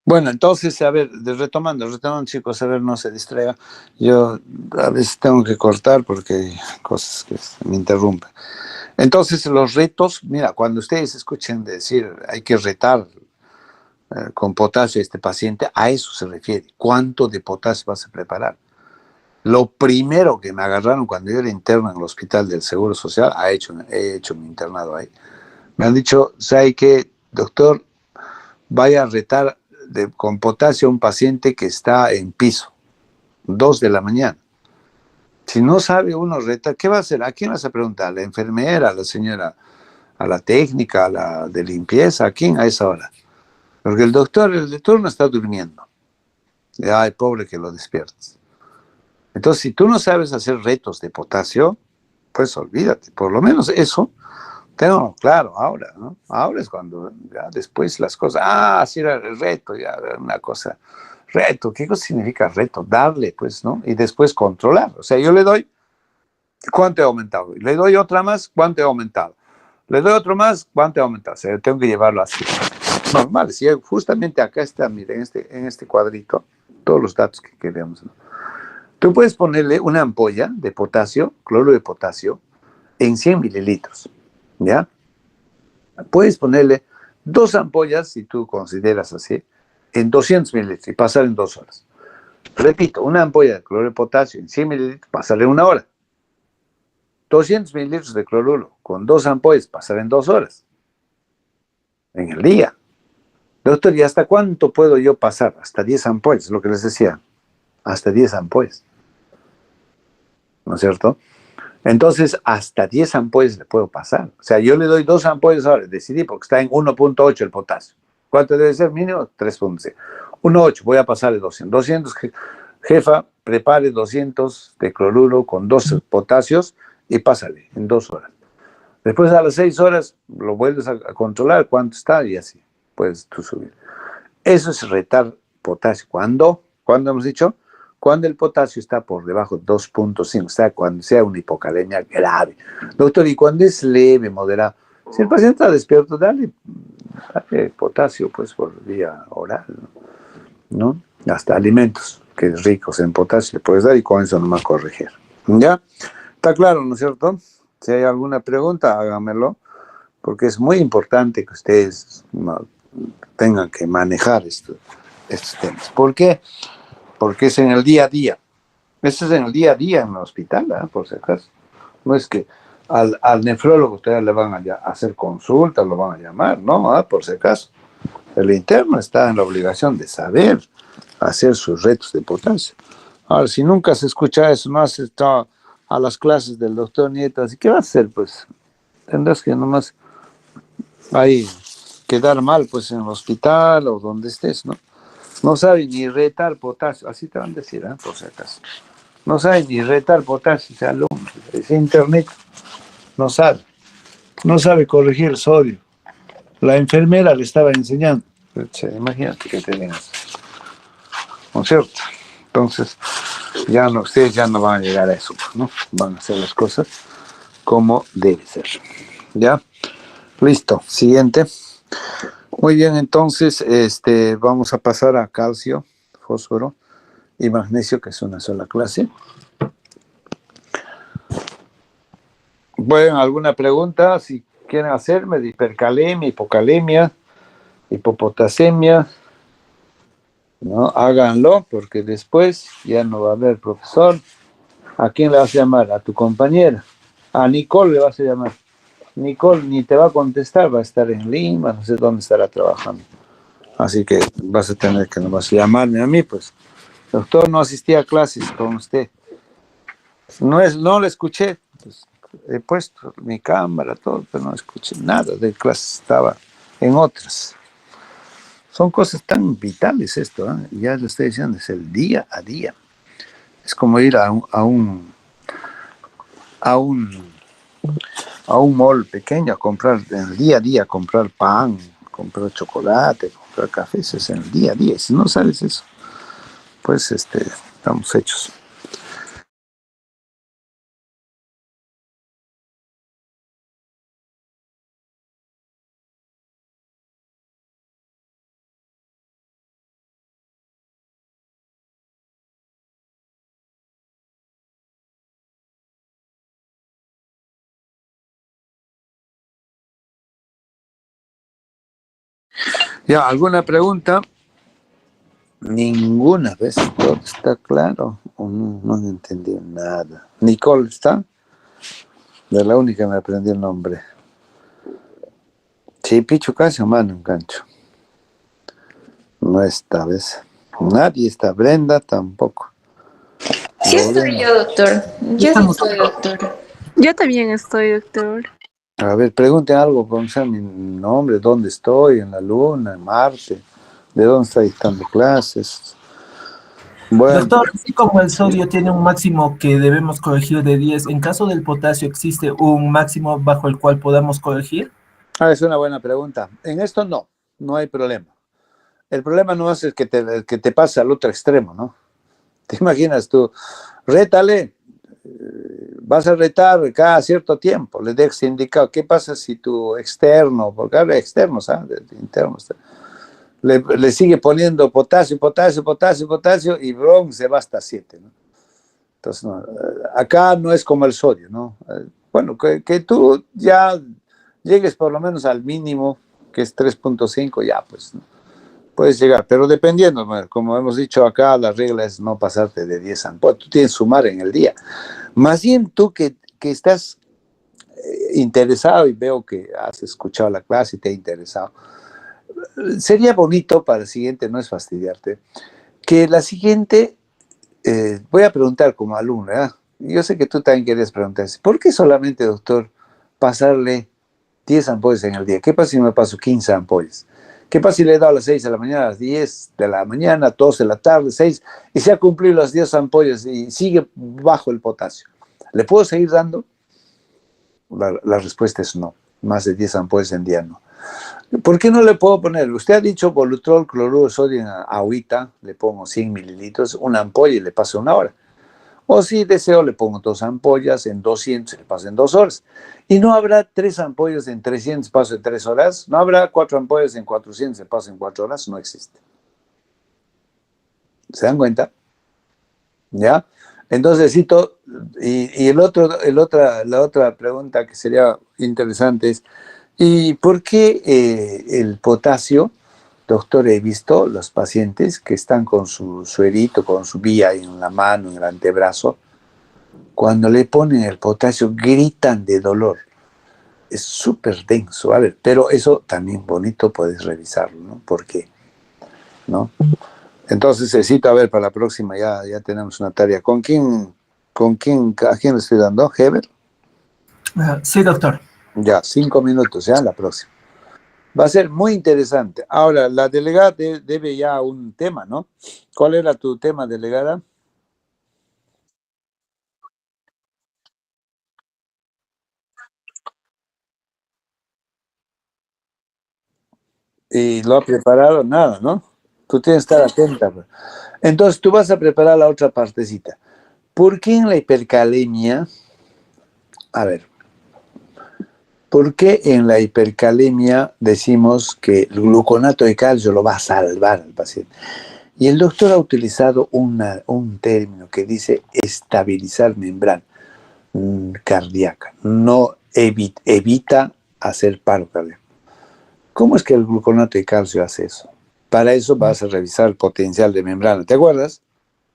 Bueno, entonces, a ver, retomando, chicos, a ver, no se distraiga. Yo a veces tengo que cortar porque hay cosas que me interrumpen. Entonces, los retos, mira, cuando ustedes escuchen decir hay que retar con potasio a este paciente, a eso se refiere. ¿Cuánto de potasio vas a preparar? Lo primero que me agarraron cuando yo era interno en el hospital del Seguro Social, he hecho mi internado ahí. Me han dicho, ¿sabe qué, doctor? Vaya a retar con potasio a un paciente que está en piso, 2 de la mañana. Si no sabe uno retar, ¿qué va a hacer? ¿A quién vas a preguntar? ¿A la enfermera, a la señora, a la técnica, a la de limpieza? ¿A quién a esa hora? Porque el doctor, el de turno está durmiendo. Y, ay, pobre que lo despiertes. Entonces, si tú no sabes hacer retos de potasio, pues olvídate. Por lo menos eso, tengo claro ahora, ¿no? Ahora es cuando ya después las cosas, sí era el reto, ya era una cosa. Reto, ¿qué cosa significa reto? Darle, pues, ¿no? Y después controlar. O sea, yo le doy, ¿cuánto he aumentado? Le doy otra más, ¿cuánto he aumentado? Le doy otro más, ¿cuánto he aumentado? O sea, tengo que llevarlo así. Normal, si justamente acá está, mire, en este cuadrito, todos los datos que queremos, ¿no? Tú puedes ponerle una ampolla de potasio, cloro de potasio, en 100 mililitros, ¿ya? Puedes ponerle 2 ampollas, si tú consideras así, en 200 mililitros y pasar en 2 horas. Repito, una ampolla de cloro de potasio en 100 mililitros, pasarle 1 hora. 200 mililitros de cloruro con 2 ampollas, pasar en 2 horas. En el día. Doctor, ¿y hasta cuánto puedo yo pasar? Hasta 10 ampollas, lo que les decía. Hasta 10 ampollas. ¿No es cierto? Entonces, hasta 10 ampollas le puedo pasar. O sea, yo le doy 2 ampollas ahora, decidí, porque está en 1,8 el potasio. ¿Cuánto debe ser mínimo? 3,6. 1,8, voy a pasarle 200. 200, jefa, prepare 200 de cloruro con 2 potasios y pásale en 2 horas. Después a las 6 horas lo vuelves a controlar cuánto está y así puedes tú subir. Eso es retar potasio. ¿Cuándo? ¿Cuándo hemos dicho? Cuando el potasio está por debajo de 2,5, o sea, cuando sea una hipocalemia grave. Doctor, ¿y cuando es leve, moderado? Si el paciente está despierto, dale potasio pues por vía oral, ¿no? Hasta alimentos que ricos en potasio le puedes dar y con eso nomás corregir. ¿Ya? Está claro, ¿no es cierto? Si hay alguna pregunta, hágamelo, porque es muy importante que ustedes tengan que manejar estos temas. ¿Por qué? Porque es en el día a día. Eso es en el día a día en el hospital, ¿eh? Por si acaso. No es que al nefrólogo ustedes le van a hacer consultas, lo van a llamar, no, por si acaso. El interno está en la obligación de saber hacer sus retos de potasio. Ahora, si nunca se escucha eso, no has estado a las clases del doctor Nieto, así ¿qué va a hacer? Pues tendrás que nomás ahí quedar mal, pues en el hospital o donde estés, ¿no? No sabe ni retar potasio, así te van a decir, ¿eh? Por si acaso. No sabe ni retar potasio ese alumno, ese internet, no sabe. No sabe corregir el sodio. La enfermera le estaba enseñando. Imagínate que tengas, ¿no es cierto? Entonces, ya no, ustedes ya no van a llegar a eso, ¿no? Van a hacer las cosas como debe ser. ¿Ya? Listo. Siguiente. Muy bien, entonces, vamos a pasar a calcio, fósforo y magnesio, que es una sola clase. Bueno, ¿alguna pregunta? Si quieren hacerme de hipercalemia, hipocalemia, hipopotasemia, ¿no? Háganlo, porque después ya no va a haber profesor. ¿A quién le vas a llamar? A tu compañera. A Nicole le vas a llamar. Nicole ni te va a contestar, va a estar en Lima, no sé dónde estará trabajando. Así que vas a tener que nomás llamarme a mí, pues. Doctor, no asistí a clases con usted. No le escuché. Pues, he puesto mi cámara, todo, pero no escuché nada de clases. Estaba en otras. Son cosas tan vitales esto, ¿eh? Ya lo estoy diciendo, es el día a día. Es como ir a un a un mall pequeño a comprar en el día a día, comprar pan, comprar chocolate, comprar café, eso es en el día a día. Y si no sabes eso, pues estamos hechos. Ya, ¿alguna pregunta? Ninguna vez, todo está claro. No he entendido nada. Nicole, ¿está? De la única me aprendí el nombre. Sí, Pichu casi mano en gancho. No está, ¿ves? Nadie está. Brenda tampoco.
Sí estoy yo, doctor. Yo sí estoy, doctor.
Yo también estoy, doctor.
A ver, pregunten algo con mi nombre, dónde estoy, en la luna, en Marte, de dónde estoy dando clases. Bueno,
Doctor, así como el sodio tiene un máximo que debemos corregir de 10, en caso del potasio, ¿existe un máximo bajo el cual podamos corregir?
es una buena pregunta. En esto no hay problema. El problema no es el que te pase al otro extremo, ¿no? Te imaginas tú, rétale, vas a retar cada cierto tiempo, le dejas indicado, ¿qué pasa si tu externo, porque habla de externos, internos, le sigue poniendo potasio, y brom, se va hasta 7, ¿no? Entonces, no, acá no es como el sodio, ¿no? Bueno, que tú ya llegues por lo menos al mínimo, que es 3.5, ya pues, ¿no? Puedes llegar, pero dependiendo, como hemos dicho acá, la regla es no pasarte de 10 ampollas. Tú tienes que sumar en el día. Más bien tú que estás interesado y veo que has escuchado la clase y te ha interesado, sería bonito para el siguiente, no es fastidiarte, que la siguiente, voy a preguntar como alumno, ¿eh? Yo sé que tú también quieres preguntar, ¿por qué solamente, doctor, pasarle 10 ampollas en el día? ¿Qué pasa si me paso 15 ampollas? ¿Qué pasa si le he dado a las 6 de la mañana, a las 10 de la mañana, 12 de la tarde, 6, y se ha cumplido las 10 ampollas y sigue bajo el potasio? ¿Le puedo seguir dando? La respuesta es no. Más de 10 ampollas en día no. ¿Por qué no le puedo poner? Usted ha dicho Volutrol, cloruro de sodio en agüita, le pongo 100 mililitros, una ampolla y le paso 1 hora. O si deseo, le pongo 2 ampollas en 200 y le paso en 2 horas. Y no habrá 3 ampollas en 300, paso en 3 horas. No habrá 4 ampollas en 400, se paso en 4 horas. No existe. ¿Se dan cuenta? ¿Ya? Entonces, y la otra pregunta que sería interesante es, ¿y por qué el potasio, doctor, he visto los pacientes que están con su suerito, con su vía en la mano, en el antebrazo, cuando le ponen el potasio gritan de dolor? Es súper denso, a ver, pero eso también bonito, puedes revisarlo, ¿no? ¿Por qué? ¿No? Entonces necesito, a ver, para la próxima ya tenemos una tarea. ¿A quién le estoy dando? ¿Heber?
Sí, doctor.
Ya, 5 minutos, ya, la próxima. Va a ser muy interesante. Ahora, la delegada debe ya un tema, ¿no? ¿Cuál era tu tema, delegada? Y lo ha preparado, nada, ¿no? Tú tienes que estar atenta. Entonces, tú vas a preparar la otra partecita. ¿Por qué en la hipercalemia? A ver, ¿por qué en la hipercalemia decimos que el gluconato de calcio lo va a salvar al paciente? Y el doctor ha utilizado un término que dice estabilizar membrana cardíaca, no evita hacer paro cardíaco. ¿Cómo es que el gluconato de calcio hace eso? Para eso vas a revisar el potencial de membrana. ¿Te acuerdas?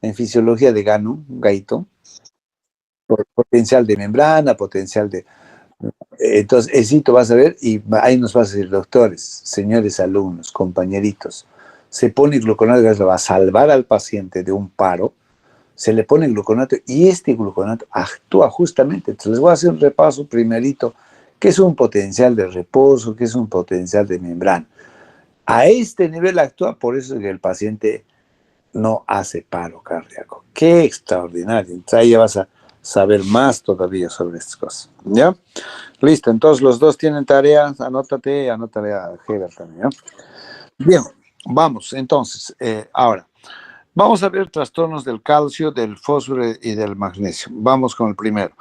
En fisiología de Gaito, potencial de membrana, potencial de... Entonces, Esito vas a ver y ahí nos vas a decir, doctores, señores alumnos, compañeritos, se pone gluconato de calcio, va a salvar al paciente de un paro, se le pone gluconato y este gluconato actúa justamente. Entonces les voy a hacer un repaso primerito, qué es un potencial de reposo, qué es un potencial de membrana. A este nivel actúa, por eso es que el paciente no hace paro cardíaco. ¡Qué extraordinario! Entonces ahí ya vas a saber más todavía sobre estas cosas. ¿Ya? Listo, entonces los dos tienen tareas, anótate a Heber también. ¿Ya? Bien, vamos entonces, ahora. Vamos a ver trastornos del calcio, del fósforo y del magnesio. Vamos con el primero.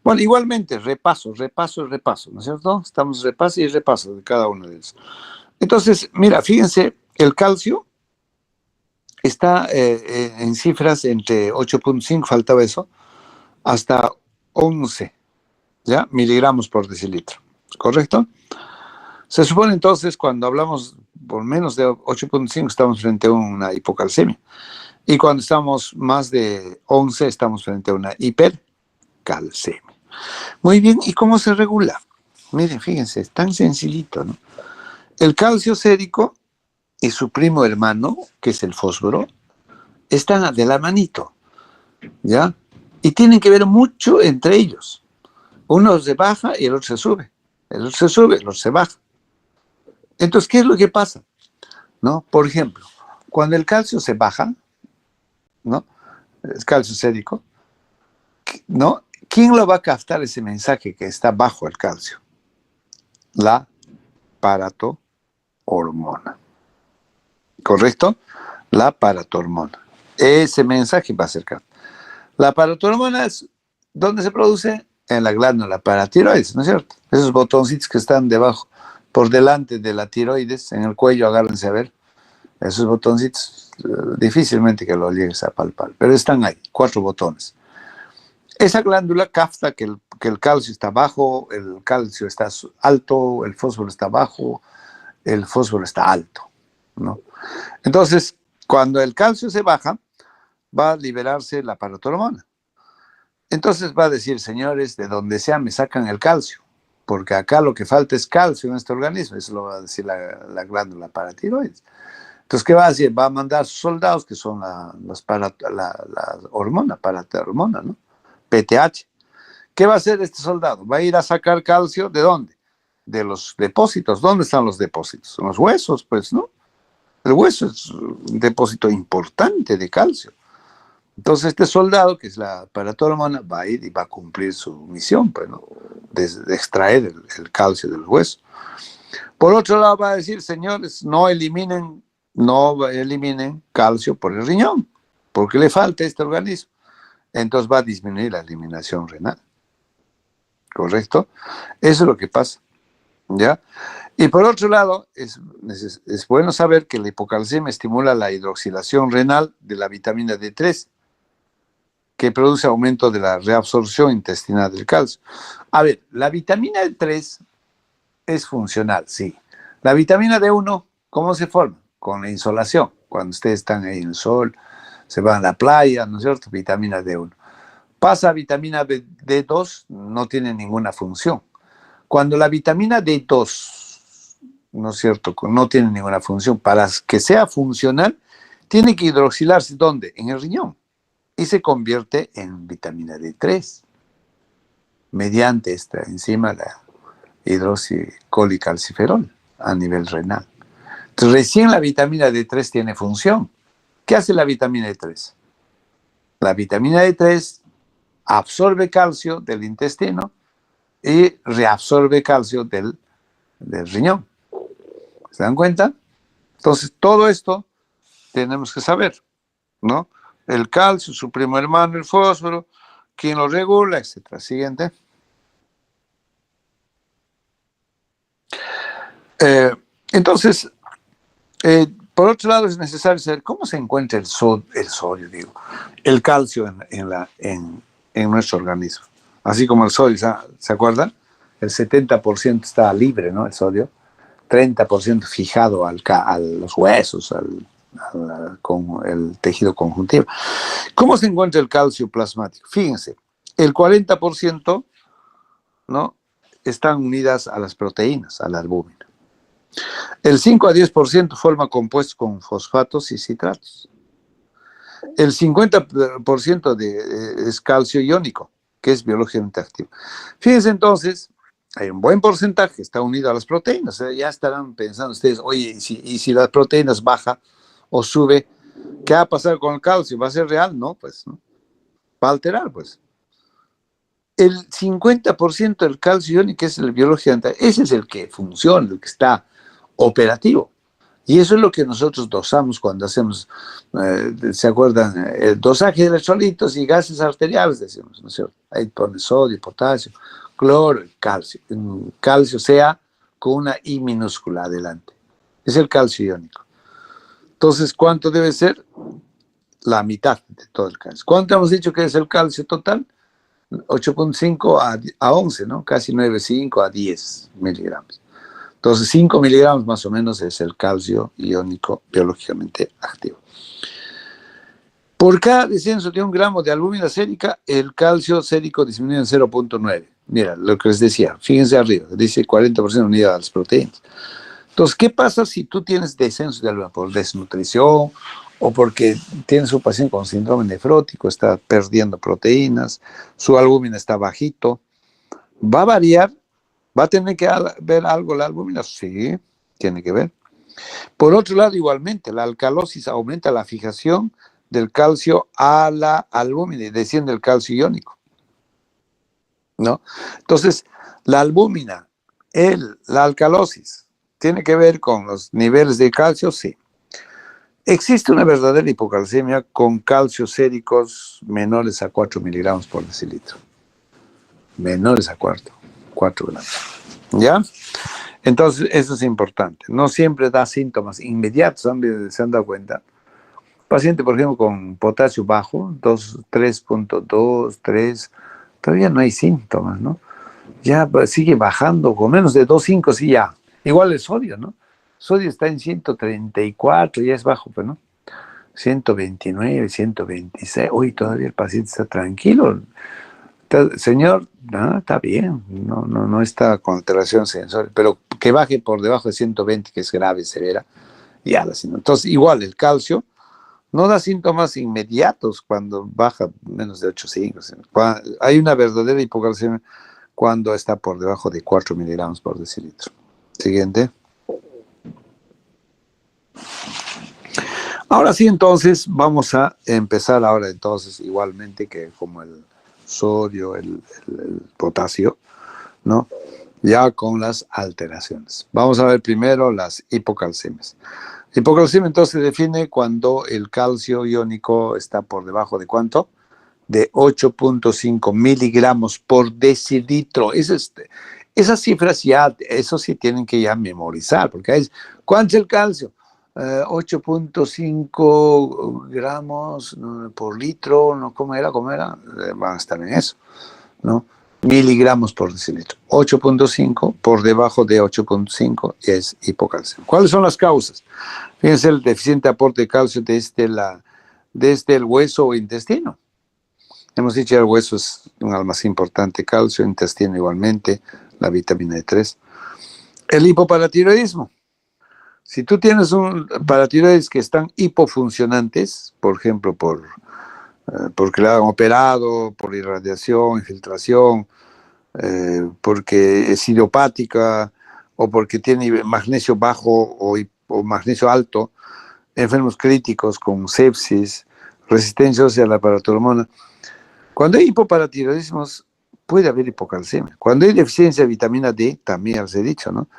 Bueno, igualmente, repaso, ¿no es cierto? Estamos repaso y repaso de cada uno de ellos. Entonces, mira, fíjense, el calcio está en cifras entre 8.5, faltaba eso, hasta 11, ¿ya? Miligramos por decilitro, ¿correcto? Se supone entonces, cuando hablamos por menos de 8.5 estamos frente a una hipocalcemia. Y cuando estamos más de 11 estamos frente a una hipercalcemia. Muy bien, ¿y cómo se regula? Miren, fíjense, es tan sencillito, ¿no? El calcio sérico y su primo hermano, que es el fósforo, están de la manito, ¿ya? Y tienen que ver mucho entre ellos. Uno se baja y el otro se sube. El otro se sube, el otro se baja. Entonces, ¿qué es lo que pasa? ¿No? Por ejemplo, cuando el calcio se baja, ¿no? El calcio sérico, ¿no? ¿Quién lo va a captar ese mensaje que está bajo el calcio? La paratormona. ¿Correcto? La paratormona. Ese mensaje va a ser captado. La paratormona es, ¿dónde se produce? En la glándula paratiroides, ¿no es cierto? Esos botoncitos que están debajo, por delante de la tiroides, en el cuello, agárrense a ver. Esos botoncitos, difícilmente que lo llegues a palpar, pero están ahí, 4 botones. Esa glándula capta que el calcio está bajo, el calcio está alto, el fósforo está bajo, el fósforo está alto, ¿no? Entonces, cuando el calcio se baja, va a liberarse la paratormona. Entonces va a decir, señores, de donde sea me sacan el calcio, porque acá lo que falta es calcio en este organismo, eso lo va a decir la glándula paratiroides. Entonces, ¿qué va a decir? Va a mandar sus soldados, que son la hormona, paratormona, ¿no? PTH. ¿Qué va a hacer este soldado? Va a ir a sacar calcio, ¿de dónde? De los depósitos. ¿Dónde están los depósitos? En los huesos, pues, ¿no? El hueso es un depósito importante de calcio. Entonces, este soldado, que es la paratormona, va a ir y va a cumplir su misión, pues, ¿no? De extraer el calcio del hueso. Por otro lado, va a decir, señores, no eliminen calcio por el riñón, porque le falta a este organismo. Entonces va a disminuir la eliminación renal. ¿Correcto? Eso es lo que pasa. ¿Ya? Y por otro lado, es bueno saber que la hipocalcemia estimula la hidroxilación renal de la vitamina D3, que produce aumento de la reabsorción intestinal del calcio. A ver, la vitamina D3 es funcional, sí. La vitamina D1, ¿cómo se forma? Con la insolación. Cuando ustedes están ahí en el sol, se van a la playa, ¿no es cierto? Vitamina D1. Pasa a vitamina D2, no tiene ninguna función. Cuando la vitamina D2, ¿no es cierto?, no tiene ninguna función, para que sea funcional, tiene que hidroxilarse, ¿dónde? En el riñón. Y se convierte en vitamina D3, mediante esta enzima, la hidroxicolicalciferol, a nivel renal. Entonces, recién la vitamina D3 tiene función. ¿Qué hace la vitamina D3? La vitamina D3 absorbe calcio del intestino y reabsorbe calcio del riñón. ¿Se dan cuenta? Entonces, todo esto tenemos que saber, ¿no? El calcio, su primo hermano, el fósforo, quién lo regula, etcétera. Siguiente. Entonces, por otro lado, es necesario saber cómo se encuentra el sodio, el calcio en nuestro organismo. Así como el sodio, ¿se acuerdan? El 70% está libre, ¿no? El sodio. 30% fijado a los huesos, con el tejido conjuntivo. ¿Cómo se encuentra el calcio plasmático? Fíjense, el 40%, ¿no?, están unidas a las proteínas, a la albúmina. El 5 a 10% forma compuestos con fosfatos y citratos. El 50% es calcio iónico, que es biológicamente activo. Fíjense entonces, hay un buen porcentaje que está unido a las proteínas. Ya estarán pensando ustedes, oye, y si las proteínas baja o sube, ¿qué va a pasar con el calcio? ¿Va a ser real? No, pues, ¿no? Va a alterar, pues. El 50% del calcio iónico, que es el biológicamente, ese es el que funciona, el que está operativo. Y eso es lo que nosotros dosamos cuando hacemos, ¿se acuerdan? El dosaje de electrolitos y gases arteriales, decimos, ¿no es cierto? Ahí pone sodio, potasio, cloro, calcio. Calcio sea con una I minúscula adelante. Es el calcio iónico. Entonces, ¿cuánto debe ser? La mitad de todo el calcio. ¿Cuánto hemos dicho que es el calcio total? 8.5 a 11, ¿no? Casi 9.5 a 10 miligramos. Entonces, 5 miligramos más o menos es el calcio iónico biológicamente activo. Por cada descenso de 1 gramo de albúmina sérica, el calcio sérico disminuye en 0,9. Mira, lo que les decía, fíjense arriba, dice 40% unidad a las proteínas. Entonces, ¿qué pasa si tú tienes descenso de albúmina por desnutrición o porque tienes un paciente con síndrome nefrótico, está perdiendo proteínas, su albúmina está bajito? ¿Va a variar? ¿Va a tener que ver algo la albúmina? Sí, tiene que ver. Por otro lado, igualmente, la alcalosis aumenta la fijación del calcio a la albúmina y desciende el calcio iónico, ¿no? Entonces, la albúmina, la alcalosis, ¿tiene que ver con los niveles de calcio? Sí. Existe una verdadera hipocalcemia con calcios séricos menores a 4 miligramos por decilitro. Menores a 4 gramos. ¿Ya? Entonces, eso es importante. No siempre da síntomas inmediatos, ¿se han dado cuenta? Paciente, por ejemplo, con potasio bajo, 3.2, 3, todavía no hay síntomas, ¿no? Ya sigue bajando, con menos de 2.5, sí, ya. Igual el sodio, ¿no? Sodio está en 134, ya es bajo, pero no. 129, 126, uy, todavía el paciente está tranquilo. Señor, no, está bien, no está con alteración sensorial, pero que baje por debajo de 120, que es grave, severa, ya la síntomas. Entonces, igual el calcio no da síntomas inmediatos cuando baja menos de 8,5. Hay una verdadera hipocalcemia cuando está por debajo de 4 miligramos por decilitro. Siguiente. Ahora sí, entonces, vamos a empezar ahora entonces igualmente que como el sodio, el potasio, ¿no? Ya con las alteraciones. Vamos a ver primero las hipocalcemias. Hipocalcemia entonces se define cuando el calcio iónico está por debajo de ¿cuánto? De 8.5 miligramos por decilitro. Esas cifras ya, eso sí tienen que ya memorizar, porque hay, ¿cuánto es el calcio? 8.5 gramos por litro, ¿no? ¿Cómo era? Van a estar en eso, ¿no? Miligramos por decilitro. 8.5 por debajo de 8.5 es hipocalcemia. ¿Cuáles son las causas? Fíjense, el deficiente aporte de calcio desde el hueso o intestino. Hemos dicho que el hueso es un almacén importante de calcio, el intestino igualmente, la vitamina D3. El hipoparatiroidismo. Si tú tienes un paratiroides que están hipofuncionantes, por ejemplo, porque le han operado, por irradiación, infiltración, porque es idiopática o porque tiene magnesio bajo o magnesio alto, enfermos críticos con sepsis, resistencia ósea a la paratormona. Cuando hay hipoparatiroidismos, puede haber hipocalcemia. Cuando hay deficiencia de vitamina D, también os he dicho, ¿no?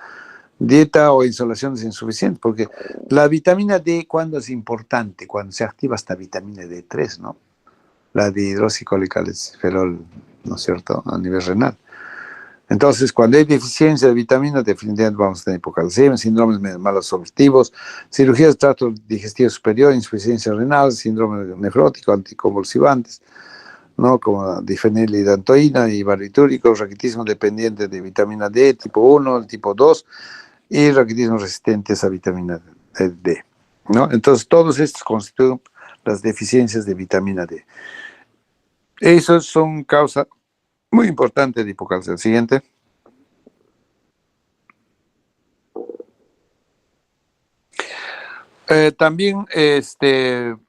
Dieta o insolaciones insuficientes, porque la vitamina D, ¿cuándo es importante? Cuando se activa esta vitamina D3, ¿no? La de hidroxicolicalecferol, ¿no es cierto?, a nivel renal. Entonces, cuando hay deficiencia de vitaminas, definitivamente vamos a tener hipocalcemia, síndromes malabsortivos, cirugías de trato digestivo superior, insuficiencia renal, síndrome nefrótico, anticonvulsivantes, ¿no? Como difenilidantoína y barbitúricos, raquitismo dependiente de vitamina D, tipo 1, el tipo 2, y raquitismo resistente a esa vitamina D, ¿no? Entonces, todos estos constituyen las deficiencias de vitamina D. Esos son causas muy importantes de hipocalcemia. Siguiente. También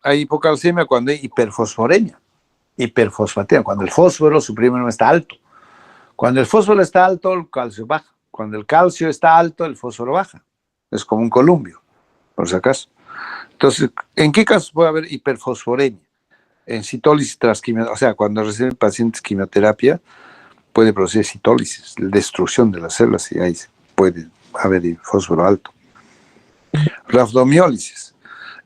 hay hipocalcemia cuando hay hiperfosforemia, hiperfosfatemia, cuando el fósforo suprime no está alto. Cuando el fósforo está alto, el calcio baja. Cuando el calcio está alto, el fósforo baja. Es como un columpio, por si acaso. Entonces, ¿en qué casos puede haber hiperfosforemia? En citólisis tras quimioterapia, o sea, cuando reciben pacientes quimioterapia, puede producir citólisis, destrucción de las células, y ahí puede haber fósforo alto. Rhabdomiólisis.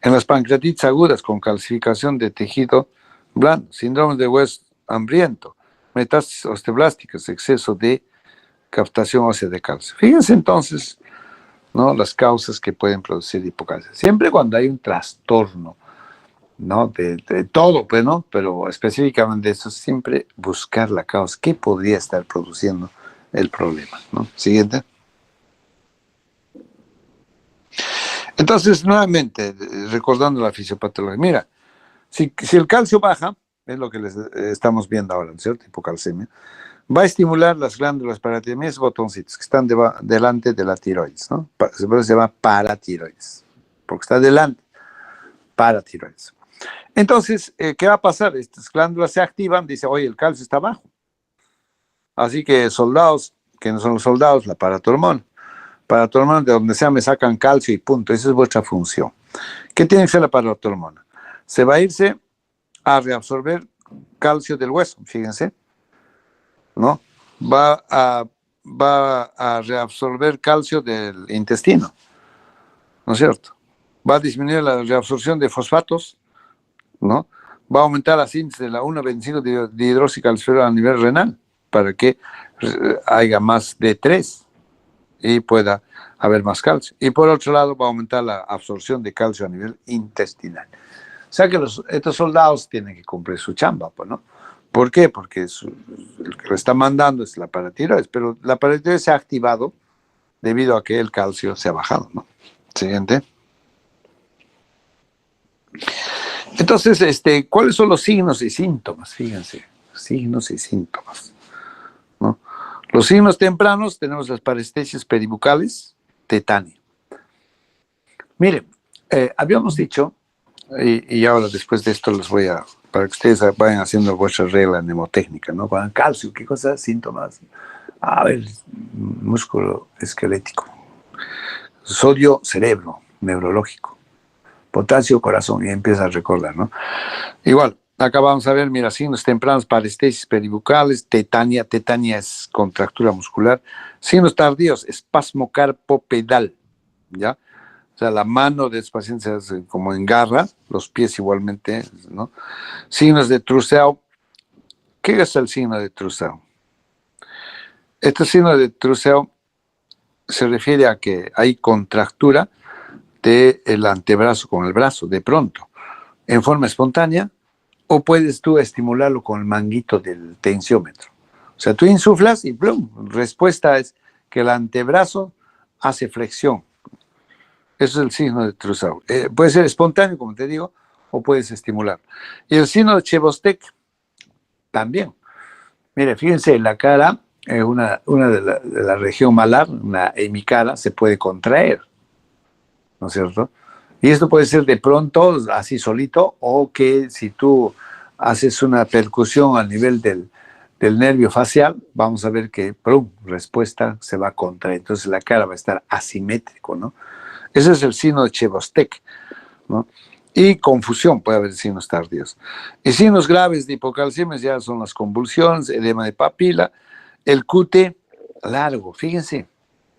En las pancreatitis agudas con calcificación de tejido blando, síndrome de hueso hambriento, metástasis osteoblásticas, exceso de captación ósea de calcio. Fíjense entonces, ¿no?, las causas que pueden producir hipocalcemia. Siempre cuando hay un trastorno, ¿no?, de todo, pues, ¿no?, pero específicamente de eso, siempre buscar la causa. ¿Qué podría estar produciendo el problema?, ¿no? Siguiente. Entonces, nuevamente, recordando la fisiopatología, mira, si el calcio baja, es lo que les estamos viendo ahora, ¿no es cierto? Hipocalcemia, va a estimular las glándulas paratiroides, botoncitos que están delante de la tiroides, ¿no? Se llama paratiroides, porque está delante, paratiroides. Entonces, ¿qué va a pasar? Estas glándulas se activan, dice, oye, el calcio está bajo. Así que soldados, que no son los soldados, la paratormona, de donde sea me sacan calcio y punto, esa es vuestra función. ¿Qué tiene que ser la paratormona? Se va a irse a reabsorber calcio del hueso, fíjense, ¿no? Va a reabsorber calcio del intestino, ¿no es cierto? Va a disminuir la reabsorción de fosfatos, ¿no? Va a aumentar la síntesis de la 1,25 de hidroxicalciferol a nivel renal para que haya más D3 y pueda haber más calcio. Y por otro lado va a aumentar la absorción de calcio a nivel intestinal. O sea que estos soldados tienen que cumplir su chamba, pues, ¿no? ¿Por qué? Porque el que lo está mandando es la paratiroides, pero la paratiroides se ha activado debido a que el calcio se ha bajado, ¿no? Siguiente. Entonces, ¿cuáles son los signos y síntomas? Fíjense, signos y síntomas, ¿no? Los signos tempranos tenemos las parestesias peribucales, tetania. Miren, habíamos dicho, y ahora después de esto les voy a, para que ustedes vayan haciendo vuestra regla mnemotécnica, ¿no? Para calcio, ¿qué cosas? Síntomas. A ver, músculo esquelético. Sodio, cerebro, neurológico. Potasio, corazón, y empieza a recordar, ¿no? Igual, acá vamos a ver, mira, signos tempranos, parestesias peribucales, tetania es contractura muscular. Signos tardíos, espasmo carpopedal, ¿ya? O sea, la mano de estos pacientes se hace como engarra, los pies igualmente, ¿no? Signos de Trousseau. ¿Qué es el signo de Trousseau? Este signo de Trousseau se refiere a que hay contractura del antebrazo con el brazo, de pronto, en forma espontánea, o puedes tú estimularlo con el manguito del tensiómetro. O sea, tú insuflas y ¡plum! Respuesta es que el antebrazo hace flexión. Eso es el signo de Trousseau. Puede ser espontáneo, como te digo, o puedes estimular. Y el signo de Chebostek también. Mire, fíjense, en la cara, una de la región malar, una hemicara, se puede contraer, ¿no es cierto? Y esto puede ser de pronto, así solito, o que si tú haces una percusión al nivel del nervio facial, vamos a ver que, ¡pum!, respuesta se va a contraer. Entonces la cara va a estar asimétrico, ¿no? Ese es el signo de Chebostek, ¿no? Y confusión, puede haber signos tardíos. Y signos graves de hipocalcemia ya son las convulsiones, edema de papila, el QT largo. Fíjense,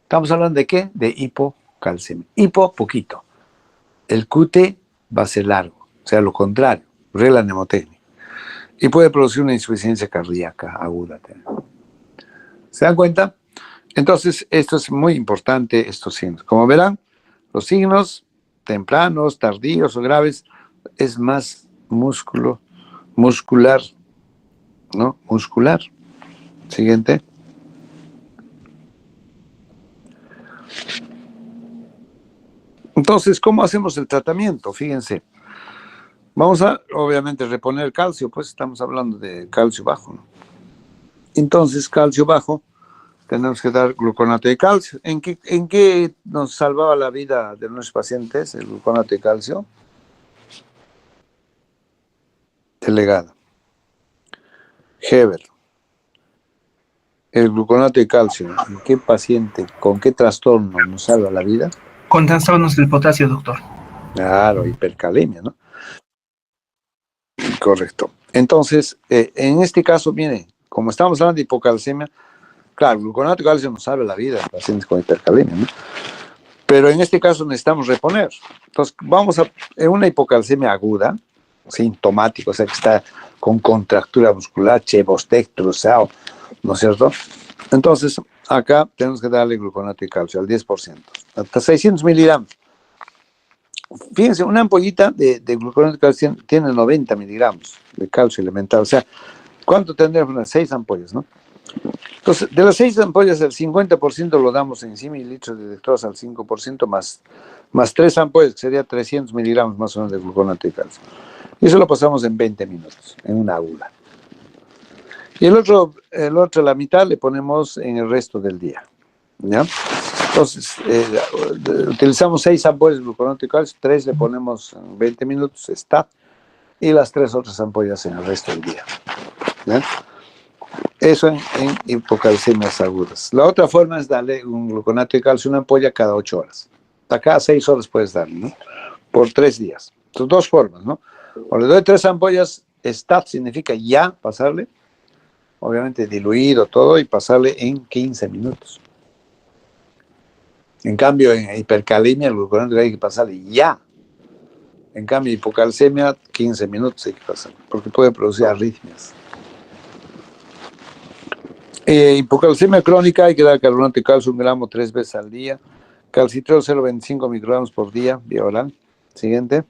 ¿estamos hablando de qué? De hipocalcemia. Hipo, poquito. El QT va a ser largo, o sea, lo contrario, regla mnemotécnica. Y puede producir una insuficiencia cardíaca aguda. ¿Se dan cuenta? Entonces, esto es muy importante, estos signos. Como verán, los signos tempranos, tardíos o graves es más muscular, ¿no? Muscular. Siguiente. Entonces, ¿cómo hacemos el tratamiento? Fíjense. Vamos a, obviamente, reponer calcio, pues estamos hablando de calcio bajo, ¿no? Entonces, calcio bajo, tenemos que dar gluconato de calcio. ¿En qué nos salvaba la vida de nuestros pacientes el gluconato de calcio? Delegada. Heber. El gluconato de calcio, ¿en qué paciente, con qué trastorno nos salva la vida?
Con trastornos del potasio, doctor.
Claro, hipercalemia, ¿no? Correcto. Entonces, en este caso, mire, como estamos hablando de hipocalcemia, claro, el gluconato de calcio nos salva la vida de pacientes con hipercalemia, ¿no? Pero en este caso necesitamos reponer. Entonces, vamos en una hipocalcemia aguda, sintomático, o sea, que está con contractura muscular, Chebostek, Trousseau, ¿no es cierto? Entonces, acá tenemos que darle gluconato de calcio al 10%, hasta 600 miligramos. Fíjense, una ampollita de gluconato de calcio tiene 90 miligramos de calcio elemental. O sea, ¿cuánto tendremos? Unas 6 ampollas, ¿no? Entonces, de las 6 ampollas, el 50% lo damos en 100 mililitros de dextrosa al 5% más más 3 ampollas, que sería 300 miligramos más o menos de gluconato de calcio. Y eso lo pasamos en 20 minutos, en una aguja. Y el otro, la mitad, le ponemos en el resto del día, ¿ya? Entonces, utilizamos 6 ampollas de gluconato de calcio, 3 le ponemos en 20 minutos, está, y las 3 otras ampollas en el resto del día, ¿ya? Eso en hipocalcemias agudas. La otra forma es darle un gluconato de calcio, una ampolla cada 8 horas. Hasta cada 6 horas puedes darle, ¿no? Por 3 días. Son 2 formas, ¿no? O le doy 3 ampollas, STAT significa ya pasarle, obviamente diluido todo, y pasarle en 15 minutos. En cambio, en hipercalemia, el gluconato hay que pasarle ya. En cambio, hipocalcemia, 15 minutos hay que pasarle, porque puede producir arritmias. Hipocalcemia crónica, hay que dar carbonato de calcio 1 gramo 3 veces al día. Calcitrol 0,25 microgramos por día, vía oral. Siguiente.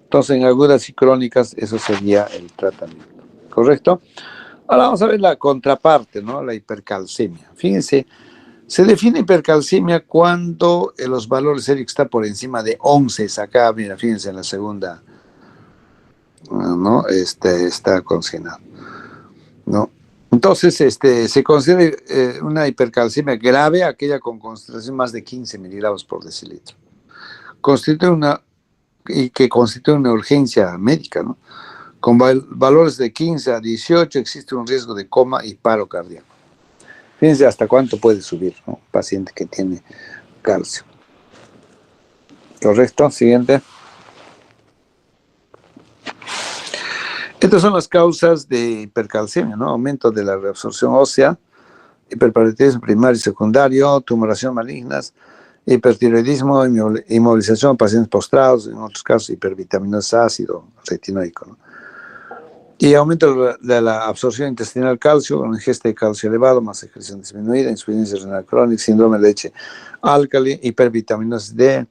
Entonces, en agudas y crónicas, eso sería el tratamiento. ¿Correcto? Ahora vamos a ver la contraparte, ¿no? La hipercalcemia. Fíjense, se define hipercalcemia cuando los valores séricos están por encima de 11. Acá, mira, fíjense en la segunda, ¿no? Está consignado, ¿no? Entonces, se considera una hipercalcemia grave aquella con concentración más de 15 miligramos por decilitro. Constituye una urgencia médica, ¿no? Con valores de 15 a 18 existe un riesgo de coma y paro cardíaco. Fíjense hasta cuánto puede subir, ¿no? Un paciente que tiene calcio. ¿Correcto? Siguiente. Estas son las causas de hipercalcemia, ¿no? Aumento de la reabsorción ósea, hiperparatidismo primario y secundario, tumoración malignas, hipertiroidismo, inmovilización de pacientes postrados, en otros casos hipervitaminosa, ácido retinoico, ¿no? Y aumento de la absorción intestinal de calcio, con ingesta de calcio elevado, más secreción disminuida, insuficiencia renal crónica, síndrome de leche álcali, hipervitaminosis D,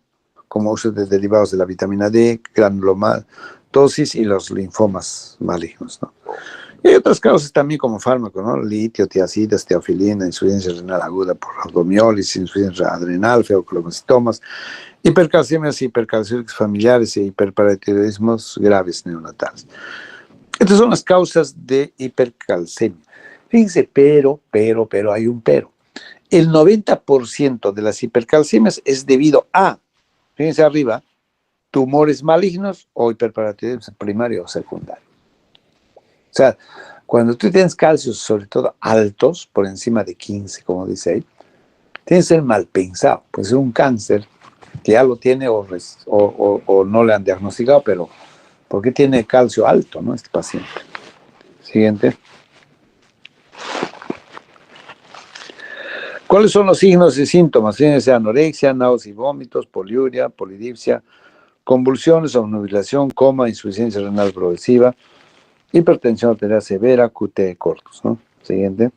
como uso de derivados de la vitamina D, granulomatosis y los linfomas malignos, ¿no? Y hay otras causas también como fármaco, ¿no? Litio, tiacidas, teofilina, insuficiencia renal aguda por rhabdomiólisis, insuficiencia adrenal, feoclomocitomas, hipercalcemias, hipercalciúricos familiares y hiperparatiroidismos graves neonatales. Estas son las causas de hipercalcemia. Fíjense, pero hay un pero. El 90% de las hipercalcemias es debido a, fíjense arriba, tumores malignos o hiperparatiroidismo primario o secundario. O sea, cuando tú tienes calcios, sobre todo altos, por encima de 15, como dice ahí, tienes que ser mal pensado. Puede ser un cáncer que ya lo tiene o no le han diagnosticado, pero ¿por qué tiene calcio alto, no, este paciente? Siguiente. ¿Cuáles son los signos y síntomas? Fíjense, anorexia, náuseas y vómitos, poliuria, polidipsia, convulsiones, obnubilación, coma, insuficiencia renal progresiva, hipertensión arterial severa, QT cortos, ¿no? Siguiente.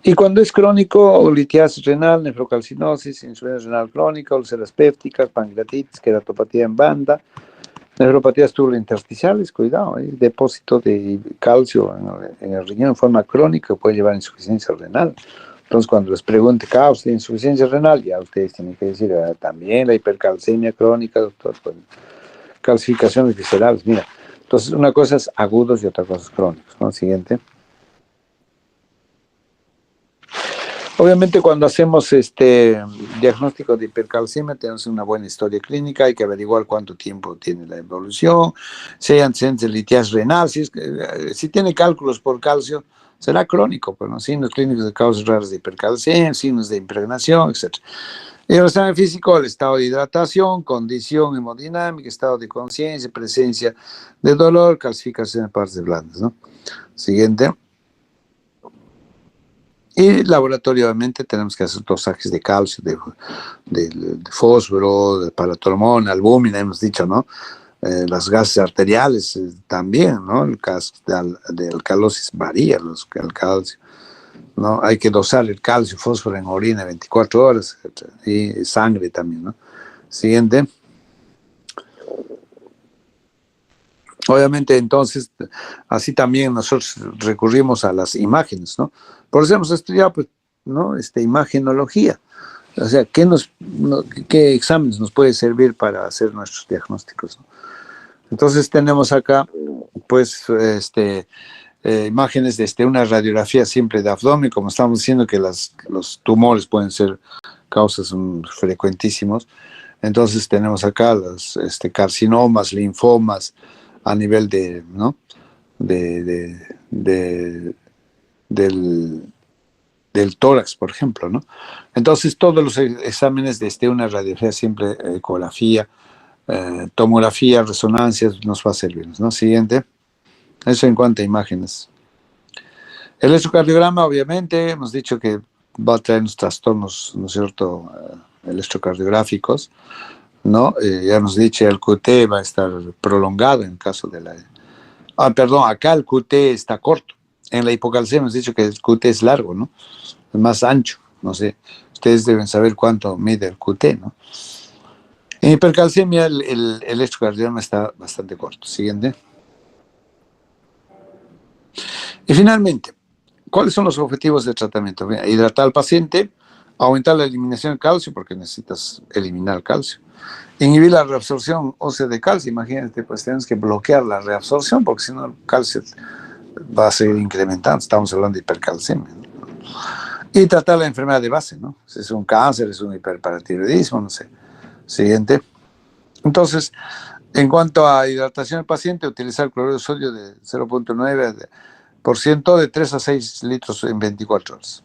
Y cuando es crónico, litiasis renal, nefrocalcinosis, insuficiencia renal crónica, úlceras pépticas, pancreatitis, queratopatía en banda, neuropatías tubulointersticiales, cuidado, depósito de calcio en el riñón en forma crónica puede llevar a insuficiencia renal. Entonces, cuando les pregunte causa de insuficiencia renal, ya ustedes tienen que decir también la hipercalcemia crónica, doctor, pues, calcificaciones viscerales, mira. Entonces, una cosa es agudos y otra cosa es crónicos, ¿no? Siguiente. Obviamente, cuando hacemos diagnóstico de hipercalcemia, tenemos una buena historia clínica, hay que averiguar cuánto tiempo tiene la evolución, si hay antecedentes de litiasis renal, si tiene cálculos por calcio, será crónico, pues, ¿no? Signos clínicos de causas raras de hipercalcemia, signos de impregnación, etc. Y el examen físico, el estado de hidratación, condición hemodinámica, estado de conciencia, presencia de dolor, calcificación de partes blandas, ¿no? Siguiente. Y laboratoriamente tenemos que hacer dosajes de calcio, de fósforo, de paratormona, albúmina, hemos dicho, ¿no? Las gases arteriales también, ¿no? El caso de alcalosis varía el calcio, ¿no? Hay que dosar el calcio, fósforo en orina 24 horas, etc. Y sangre también, ¿no? Siguiente. Obviamente, entonces, así también nosotros recurrimos a las imágenes, ¿no? Por eso hemos estudiado, pues, ¿no? Imagenología. O sea, ¿qué exámenes nos puede servir para hacer nuestros diagnósticos, ¿no? Entonces tenemos acá, pues, imágenes de una radiografía simple de abdomen, como estamos diciendo que los tumores pueden ser causas frecuentísimos. Entonces tenemos acá los carcinomas, linfomas a nivel de, ¿no? del tórax, por ejemplo, ¿no? Entonces todos los exámenes de una radiografía simple, ecografía, tomografía, resonancias, nos va a servir, ¿no? Siguiente. Eso en cuanto a imágenes. El electrocardiograma, obviamente, hemos dicho que va a traer unos trastornos, ¿no es cierto?, electrocardiográficos, ¿no? Ya hemos dicho, el QT va a estar prolongado en el caso de la... perdón, acá el QT está corto. En la hipocalcemia hemos dicho que el QT es largo, ¿no? Es más ancho, no sé. Ustedes deben saber cuánto mide el QT, ¿no? En hipercalcemia el electrocardiograma está bastante corto. Siguiente. Y finalmente, ¿cuáles son los objetivos del tratamiento? Hidratar al paciente, aumentar la eliminación de calcio, porque necesitas eliminar el calcio. Inhibir la reabsorción ósea de calcio, imagínate, pues tenemos que bloquear la reabsorción, porque si no el calcio va a seguir incrementando, estamos hablando de hipercalcemia, ¿no? Y tratar la enfermedad de base, ¿no? Si es un cáncer, es un hiperparatiroidismo, no sé. Siguiente. Entonces, en cuanto a hidratación del paciente, utilizar cloruro de sodio de 0.9% de 3 a 6 litros en 24 horas,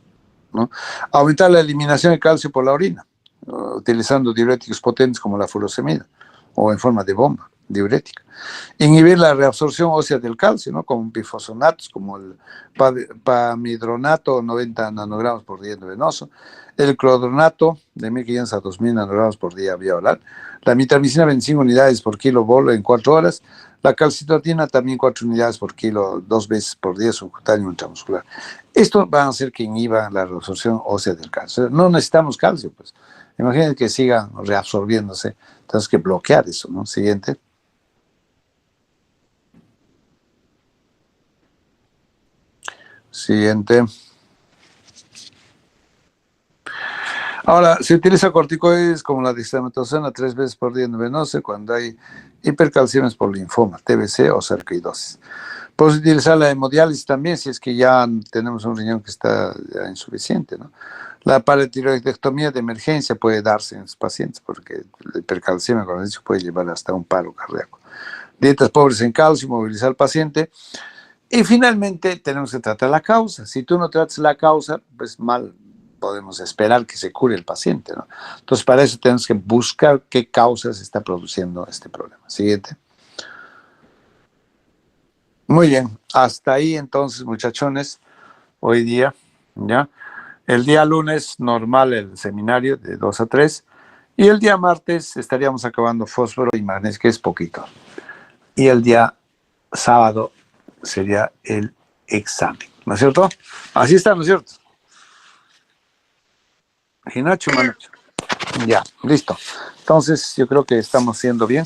¿no? Aumentar la eliminación de calcio por la orina, utilizando diuréticos potentes como la furosemida o en forma de bomba diurética. Inhibir la reabsorción ósea del calcio, ¿no? Como bifosfonatos, como el pamidronato, 90 nanogramos por día endovenoso, el clordronato de 1500 a 2000 nanogramos por día vía oral, la mitamicina 25 unidades por kilo bolo en 4 horas, la calcitonina también 4 unidades por kilo 2 veces por día subcutáneo intramuscular. Esto va a hacer que inhiba la reabsorción ósea del calcio. No necesitamos calcio, pues. Imagínense que siga reabsorbiéndose. Tenemos que bloquear eso, ¿no? Siguiente. Siguiente. Ahora, se utiliza corticoides como la dexametasona 3 veces por día endovenoso cuando hay hipercalciemias por linfoma, TBC o sarcoidosis. Puedes utilizar la hemodiálisis también si es que ya tenemos un riñón que está ya insuficiente, ¿no? La paratiroidectomía de emergencia puede darse en estos pacientes porque la hipercalcemia, como he dicho, puede llevar hasta un paro cardíaco. Dietas pobres en calcio, movilizar al paciente. Y finalmente tenemos que tratar la causa. Si tú no tratas la causa, pues mal podemos esperar que se cure el paciente, ¿no? Entonces para eso tenemos que buscar qué causas está produciendo este problema. Siguiente. Muy bien, hasta ahí entonces, muchachones, hoy día, ¿ya? El día lunes normal el seminario de 2 a 3 y el día martes estaríamos acabando fósforo y magnesio, que es poquito. Y el día sábado sería el examen, ¿no es cierto? Así está, ¿no es cierto? Ginacho, Manacho. Ya, listo. Entonces, yo creo que estamos haciendo bien.